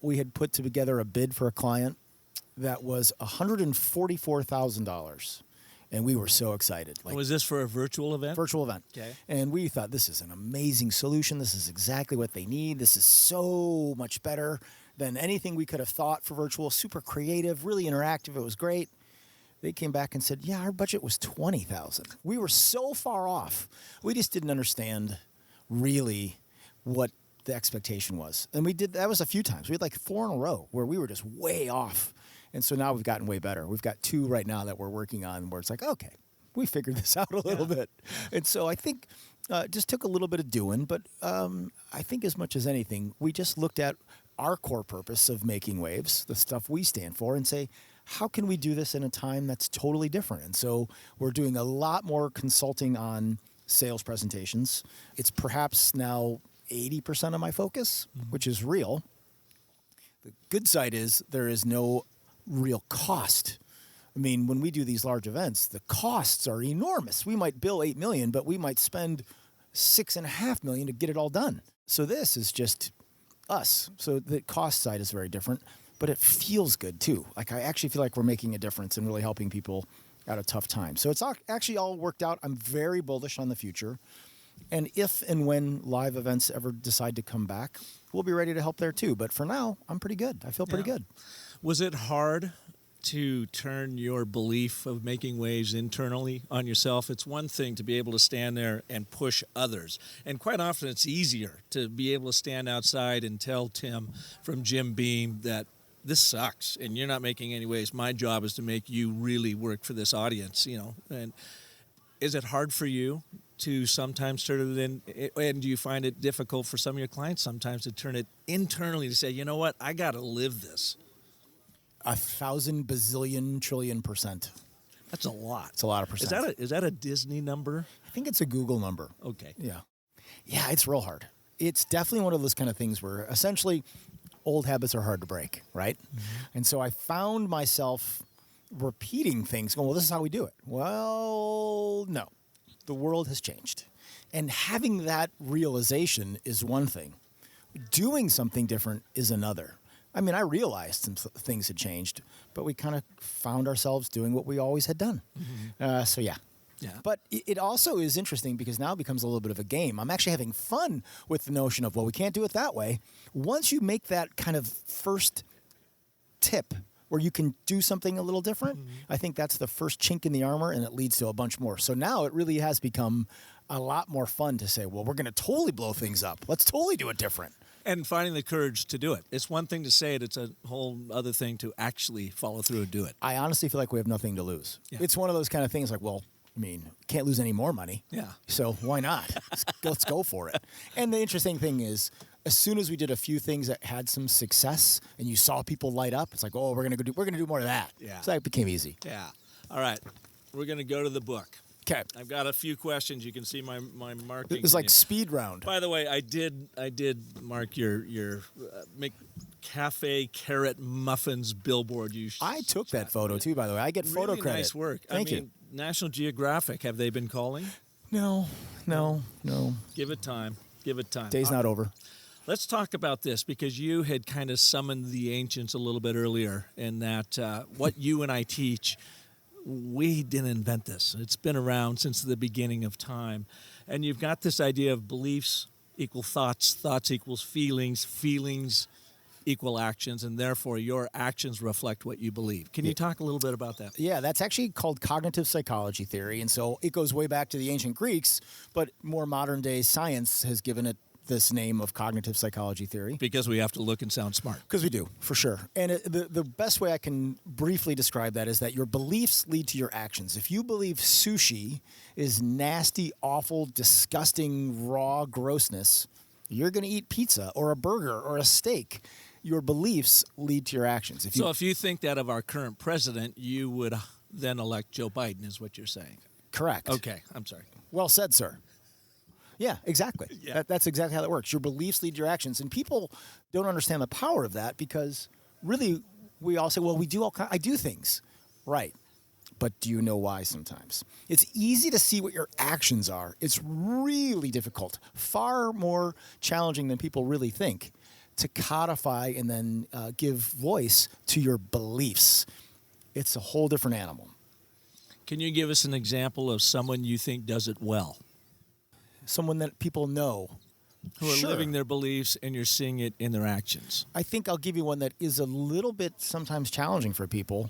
We had put together a bid for a client that was $144,000, and we were so excited. Was this for a virtual event? Virtual event. Okay. And we thought, this is an amazing solution. This is exactly what they need. This is so much better than anything we could have thought for virtual. Super creative, really interactive. It was great. They came back and said, yeah, our budget was $20,000. We were so far off. We just didn't understand really what the expectation was. And we did, that was a few times. We had like 4 in a row where we were just way off. And so now we've gotten way better. We've got 2 right now that we're working on where it's like, okay, we figured this out a little bit. And so I think it just took a little bit of doing, but I think as much as anything, we just looked at our core purpose of making waves, the stuff we stand for, and say, how can we do this in a time that's totally different? And so we're doing a lot more consulting on sales presentations. It's perhaps now 80% of my focus, which is real. The good side is there is no real cost. I mean, when we do these large events, the costs are enormous. We might bill $8 million, but we might spend $6.5 million to get it all done. So this is just us. So the cost side is very different, but it feels good too. Like I actually feel like we're making a difference and really helping people at a tough time. So it's actually all worked out. I'm very bullish on the future. And if and when live events ever decide to come back, we'll be ready to help there too. But for now, I'm pretty good. I feel pretty good. Was it hard to turn your belief of making waves internally on yourself? It's one thing to be able to stand there and push others. And quite often it's easier to be able to stand outside and tell Tim from Jim Beam that this sucks and you're not making any waves. My job is to make you really work for this audience, And is it hard for you to sometimes turn it in, and do you find it difficult for some of your clients sometimes to turn it internally to say, you know what, I got to live this? 1,000 bazillion trillion %. That's a lot. It's a lot of percent. Is that a Disney number? I think it's a Google number. Okay. Yeah. Yeah, it's real hard. It's definitely one of those kind of things where essentially old habits are hard to break, right? Mm-hmm. And so I found myself repeating things, going, well, this is how we do it. Well, no. The world has changed. And having that realization is one thing. Doing something different is another. I mean, I realized some things had changed, but we kind of found ourselves doing what we always had done. So yeah. Yeah. But it also is interesting because now it becomes a little bit of a game. I'm actually having fun with the notion of, well, we can't do it that way. Once you make that kind of first tip where you can do something a little different, I think that's the first chink in the armor, and it leads to a bunch more. So now it really has become a lot more fun to say, well, we're going to totally blow things up. Let's totally do it different. And finding the courage to do it. It's one thing to say it. It's a whole other thing to actually follow through and do it. I honestly feel like we have nothing to lose. Yeah. It's one of those kind of things like, well, I mean, can't lose any more money. Yeah. So why not? Let's go for it. And the interesting thing is, as soon as we did a few things that had some success, and you saw people light up, it's like, oh, we're gonna do more of that. Yeah. So that became easy. Yeah. All right. We're going to go to the book. Okay. I've got a few questions. You can see my marking. It was like speed round. By the way, I did mark your cafe carrot muffins billboard. I took that photo too, by the way. I get photo really credit. Nice work. Thank I you. mean, National Geographic, have they been calling? No. Give it time. Day's not over. Let's talk about this because you had kind of summoned the ancients a little bit earlier in that what you and I teach, we didn't invent this. It's been around since the beginning of time. And you've got this idea of beliefs equal thoughts, thoughts equals feelings, feelings equal actions, and therefore your actions reflect what you believe. Can you talk a little bit about that? Yeah, that's actually called cognitive psychology theory. And so it goes way back to the ancient Greeks, but more modern day science has given it this name of cognitive psychology theory. Because we have to look and sound smart. Because we do, for sure. And the best way I can briefly describe that is that your beliefs lead to your actions. If you believe sushi is nasty, awful, disgusting, raw grossness, you're going to eat pizza or a burger or a steak. Your beliefs lead to your actions. So if you think that of our current president, you would then elect Joe Biden, is what you're saying. Correct. Okay, I'm sorry. Well said, sir. Yeah, exactly. Yeah. That's exactly how that works. Your beliefs lead to your actions. And people don't understand the power of that because really we all say, well, I do things. Right. But do you know why sometimes? It's easy to see what your actions are. It's really difficult, far more challenging than people really think, to codify and then give voice to your beliefs. It's a whole different animal. Can you give us an example of someone you think does it well? Someone that people know. Who are Sure. living their beliefs and you're seeing it in their actions. I think I'll give you one that is a little bit sometimes challenging for people,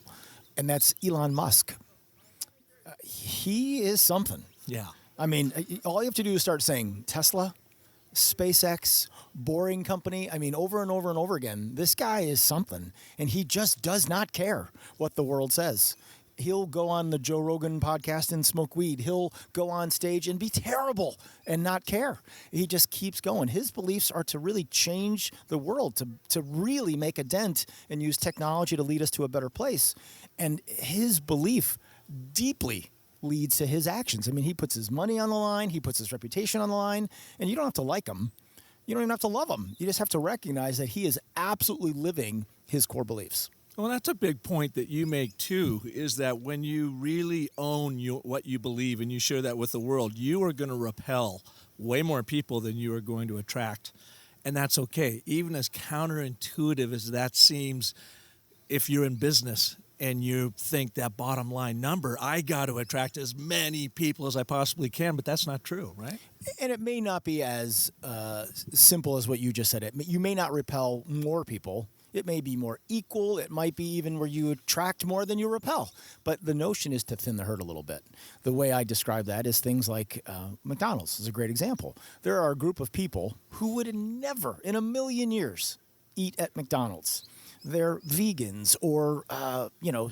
and that's Elon Musk. He is something. Yeah. I mean, all you have to do is start saying Tesla, SpaceX, Boring Company. I mean, over and over and over again, this guy is something, and he just does not care what the world says. He'll go on the Joe Rogan podcast and smoke weed. He'll go on stage and be terrible and not care. He just keeps going. His beliefs are to really change the world, to really make a dent and use technology to lead us to a better place. And his belief deeply leads to his actions. I mean, he puts his money on the line. He puts his reputation on the line. And you don't have to like him. You don't even have to love him. You just have to recognize that he is absolutely living his core beliefs. Well, that's a big point that you make, too, is that when you really own what you believe and you share that with the world, you are going to repel way more people than you are going to attract. And that's okay. Even as counterintuitive as that seems, if you're in business and you think that bottom line number, I got to attract as many people as I possibly can, but that's not true, right? And it may not be as simple as what you just said. You may not repel more people. It may be more equal. It might be even where you attract more than you repel. But the notion is to thin the herd a little bit. The way I describe that is things like McDonald's is a great example. There are a group of people who would never in a million years eat at McDonald's. They're vegans or,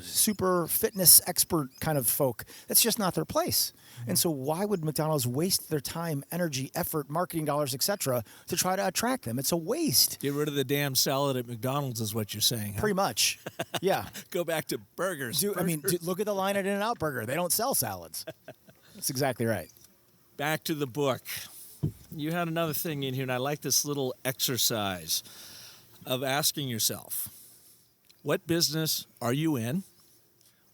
super fitness expert kind of folk. That's just not their place. And so why would McDonald's waste their time, energy, effort, marketing dollars, etc., to try to attract them? It's a waste. Get rid of the damn salad at McDonald's is what you're saying, huh? Pretty much. Yeah. Go back to burgers. Look at the line at In-N-Out Burger. They don't sell salads. That's exactly right. Back to the book. You had another thing in here, and I like this little exercise of asking yourself, what business are you in?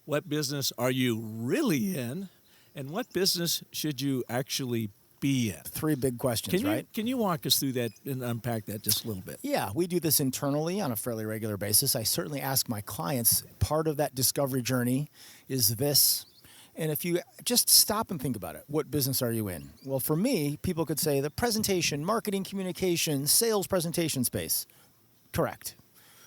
What business are you really in? And what business should you actually be in? 3 big questions, right? Can you walk us through that and unpack that just a little bit? Yeah, we do this internally on a fairly regular basis. I certainly ask my clients, part of that discovery journey is this. And if you just stop and think about it, what business are you in? Well, for me, people could say the presentation, marketing, communication, sales presentation space. Correct.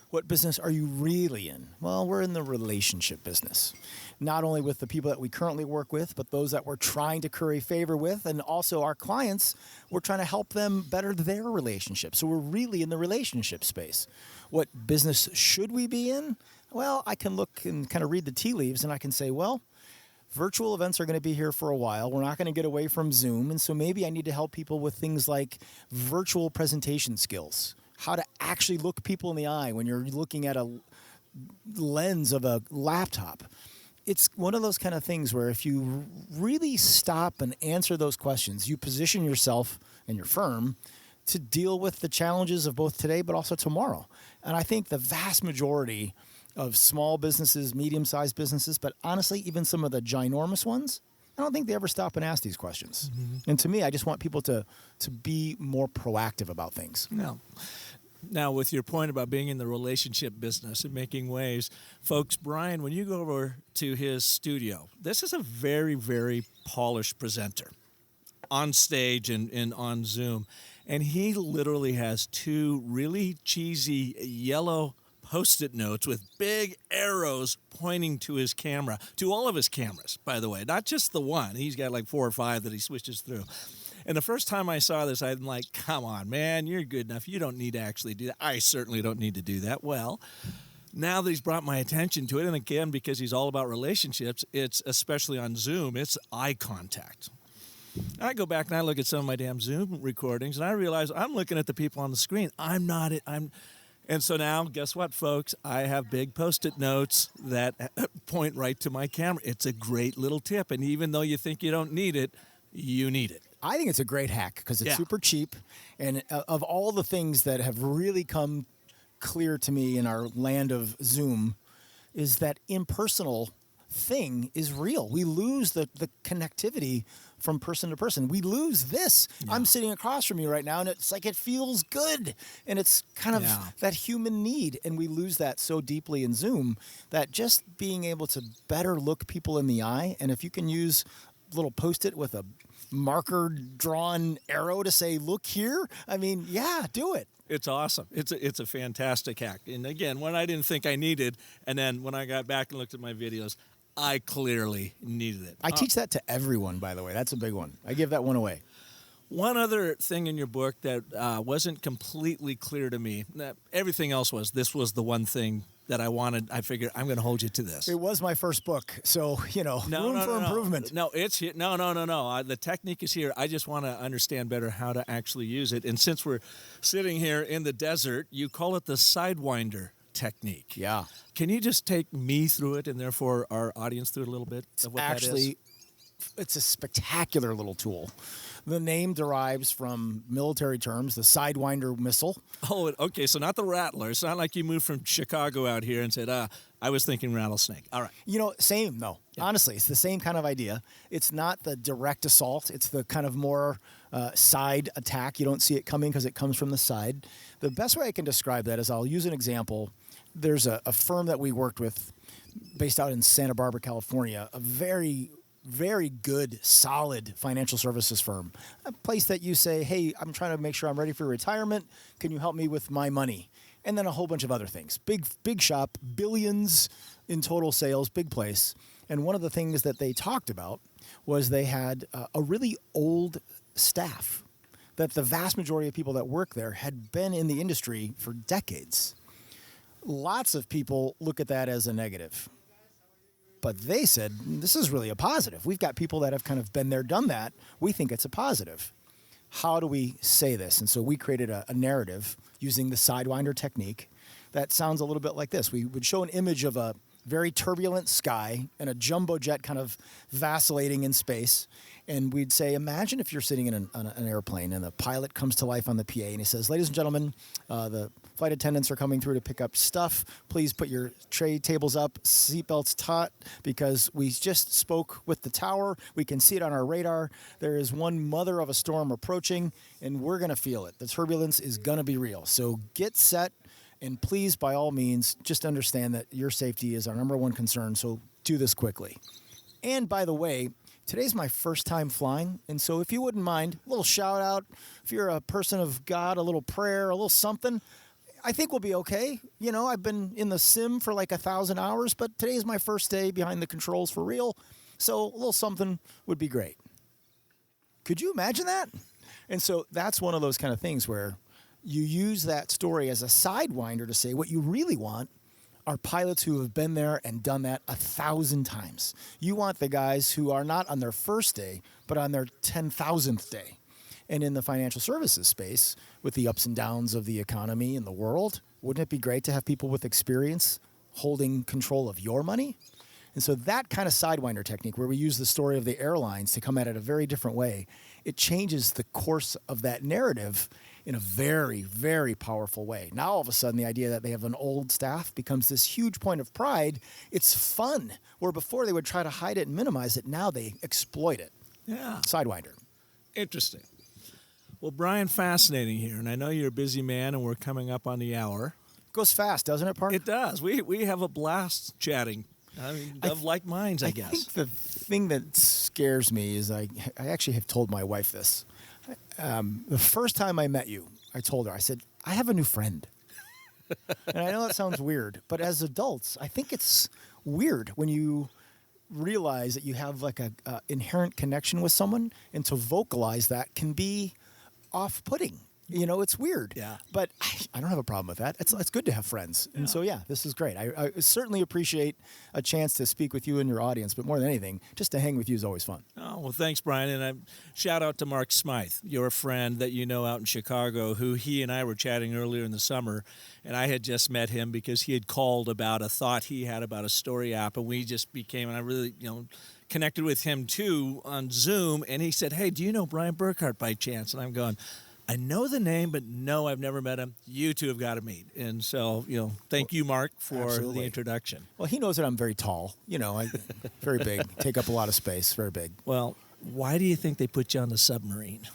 What business are you really in? Well, we're in the relationship business. Not only with the people that we currently work with, but those that we're trying to curry favor with, and also our clients, we're trying to help them better their relationship. So we're really in the relationship space. What business should we be in? Well, I can look and kind of read the tea leaves, and I can say, well, virtual events are going to be here for a while. We're not going to get away from Zoom, and so maybe I need to help people with things like virtual presentation skills. How to actually look people in the eye when you're looking at a lens of a laptop. It's one of those kind of things where if you really stop and answer those questions, you position yourself and your firm to deal with the challenges of both today but also tomorrow. And I think the vast majority of small businesses, medium-sized businesses, but honestly, even some of the ginormous ones, I don't think they ever stop and ask these questions. Mm-hmm. And to me, I just want people to be more proactive about things. Now, with your point about being in the relationship business and making waves, folks, Brian, when you go over to his studio, this is a very, very polished presenter on stage and on Zoom. And he literally has 2 really cheesy yellow Post-it notes with big arrows pointing to his camera, to all of his cameras, by the way, not just the one. He's got like 4 or 5 that he switches through. And the first time I saw this, I'm like, come on, man, you're good enough. You don't need to actually do that. I certainly don't need to do that. Well, now that he's brought my attention to it, and again, because he's all about relationships, it's especially on Zoom, it's eye contact. I go back and I look at some of my damn Zoom recordings, and I realize I'm looking at the people on the screen. And so now, guess what, folks? I have big Post-it notes that point right to my camera. It's a great little tip, and even though you think you don't need it, you need it. I think it's a great hack because it's super cheap. And of all the things that have really come clear to me in our land of Zoom is that impersonal thing is real. We lose the connectivity from person to person. We lose this. Yeah. I'm sitting across from you right now, and it's like it feels good. And it's kind of that human need. And we lose that so deeply in Zoom that just being able to better look people in the eye, and if you can use a little Post-it with a marker drawn arrow to say, look here, I mean, do it. It's awesome. It's a fantastic hack. And again, one I didn't think I needed, and then when I got back and looked at my videos, I clearly needed it. I teach that to everyone, by the way. That's a big one. I give that one away. One other thing in your book that wasn't completely clear to me, everything else was, this was the one thing that I wanted. I figured I'm going to hold you to this. It was my first book, so, room for improvement. No, it's here. No. The technique is here. I just want to understand better how to actually use it. And since we're sitting here in the desert, you call it the Sidewinder Technique. Yeah. Can you just take me through it and therefore our audience through it a little bit of what that is? It's a spectacular little tool. The name derives from military terms, the Sidewinder missile. Oh, okay, so not the Rattler. It's not like you moved from Chicago out here and said, I was thinking rattlesnake. All right. Same, though. Yeah. Honestly, it's the same kind of idea. It's not the direct assault. It's the kind of more side attack. You don't see it coming because it comes from the side. The best way I can describe that is I'll use an example. There's a firm that we worked with based out in Santa Barbara, California, a very, very good, solid financial services firm. A place that you say, hey, I'm trying to make sure I'm ready for retirement. Can you help me with my money? And then a whole bunch of other things. Big shop, billions in total sales, big place. And one of the things that they talked about was they had a really old staff, that the vast majority of people that work there had been in the industry for decades. Lots of people look at that as a negative. But they said, this is really a positive. We've got people that have kind of been there, done that. We think it's a positive. How do we say this? And so we created a narrative using the Sidewinder technique that sounds a little bit like this. We would show an image of a very turbulent sky and a jumbo jet kind of vacillating in space. And we'd say, imagine if you're sitting in an airplane and the pilot comes to life on the PA and he says, ladies and gentlemen, the Flight attendants are coming through to pick up stuff. Please put your tray tables up, seatbelts taut, because we just spoke with the tower. We can see it on our radar. There is one mother of a storm approaching, and we're going to feel it. The turbulence is going to be real. So get set, and please, by all means, just understand that your safety is our number one concern, so do this quickly. And by the way, today's my first time flying, and so if you wouldn't mind, a little shout out. If you're a person of God, a little prayer, a little something, I think we'll be okay. You know, I've been in the sim for like 1,000 hours, but today's my first day behind the controls for real, so a little something would be great. Could you imagine that? And so that's one of those kind of things where you use that story as a sidewinder to say what you really want are pilots who have been there and done that 1,000 times. You want the guys who are not on their first day, but on their 10,000th day. And in the financial services space, with the ups and downs of the economy and the world, wouldn't it be great to have people with experience holding control of your money? And so that kind of Sidewinder technique, where we use the story of the airlines to come at it a very different way, it changes the course of that narrative in a very, very powerful way. Now, all of a sudden, the idea that they have an old staff becomes this huge point of pride. It's fun. Where before they would try to hide it and minimize it, now they exploit it. Yeah. Sidewinder. Interesting. Well, Brian, fascinating here. And I know you're a busy man, and we're coming up on the hour. Goes fast, doesn't it, Park? It does. We have a blast chatting. I mean, of like minds, I guess. I think the thing that scares me is I actually have told my wife this. The first time I met you, I told her, I said, I have a new friend. And I know that sounds weird, but as adults, I think it's weird when you realize that you have like a inherent connection with someone, and to vocalize that can be off-putting. You know, it's weird. Yeah. But I don't have a problem with that. It's good to have friends. Yeah. And so, yeah, this is great. I certainly appreciate a chance to speak with you and your audience, but more than anything, just to hang with you is always fun. Oh, well, thanks, Brian. And shout out to Mark Smythe, your friend that you know out in Chicago, who he and I were chatting earlier in the summer. And I had just met him because he had called about a thought he had about a story app. And we just became, and I really, connected with him too on Zoom. And he said, hey, do you know Brian Burkhart by chance? And I'm going, I know the name, but no, I've never met him. You two have got to meet. And so, thank you, Mark, for Absolutely. the introduction. Well, he knows that I'm very tall. Very big, take up a lot of space, very big. Well, why do you think they put you on the submarine?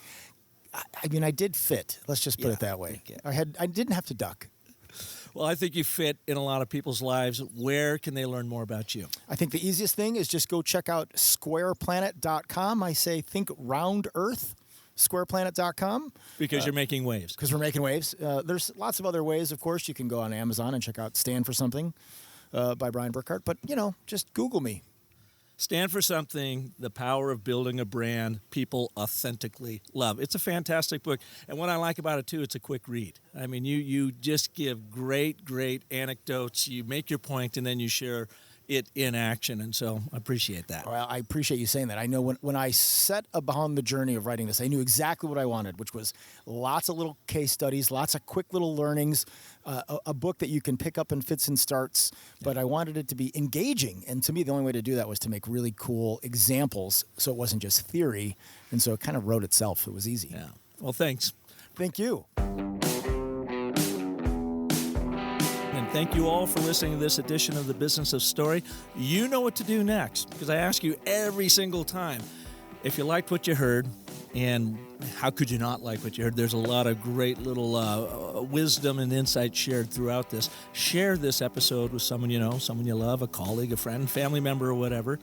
I did fit. Let's just put it that way. I didn't have to duck. Well, I think you fit in a lot of people's lives. Where can they learn more about you? I think the easiest thing is just go check out squareplanet.com. I say think round Earth. SquarePlanet.com. Because you're making waves. Because we're making waves. There's lots of other ways, of course. You can go on Amazon and check out Stand for Something by Brian Burkhart. But, just Google me. Stand for Something, The Power of Building a Brand People Authentically Love. It's a fantastic book. And what I like about it, too, it's a quick read. I mean, you just give great, great anecdotes. You make your point, and then you share it in action, and so I appreciate that. Well, I appreciate you saying that. I know when I set upon the journey of writing this, I knew exactly what I wanted, which was lots of little case studies, lots of quick little learnings, a book that you can pick up in fits and starts, but I wanted it to be engaging, and to me, the only way to do that was to make really cool examples, so it wasn't just theory, and so it kind of wrote itself. It was easy. Yeah. Well, thanks. Thank you. And thank you all for listening to this edition of The Business of Story. You know what to do next, because I ask you every single time. If you liked what you heard, and how could you not like what you heard? There's a lot of great little wisdom and insight shared throughout this. Share this episode with someone you know, someone you love, a colleague, a friend, family member, or whatever.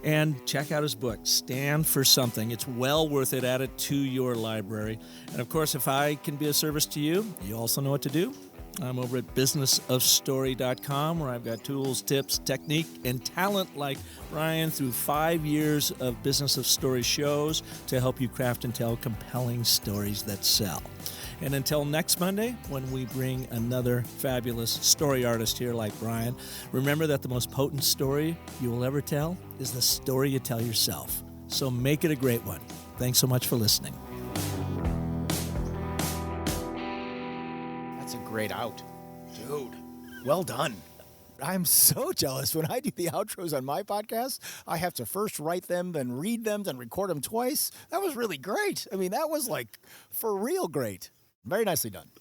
And check out his book, Stand for Something. It's well worth it. Add it to your library. And of course, if I can be of service to you, you also know what to do. I'm over at businessofstory.com, where I've got tools, tips, technique, and talent like Brian through 5 years of Business of Story shows to help you craft and tell compelling stories that sell. And until next Monday, when we bring another fabulous story artist here like Brian, remember that the most potent story you will ever tell is the story you tell yourself. So make it a great one. Thanks so much for listening. Great out. Dude, well done. I'm so jealous. When I do the outros on my podcast, I have to first write them, then read them, then record them twice. That was really great. I mean, that was like for real great. Very nicely done.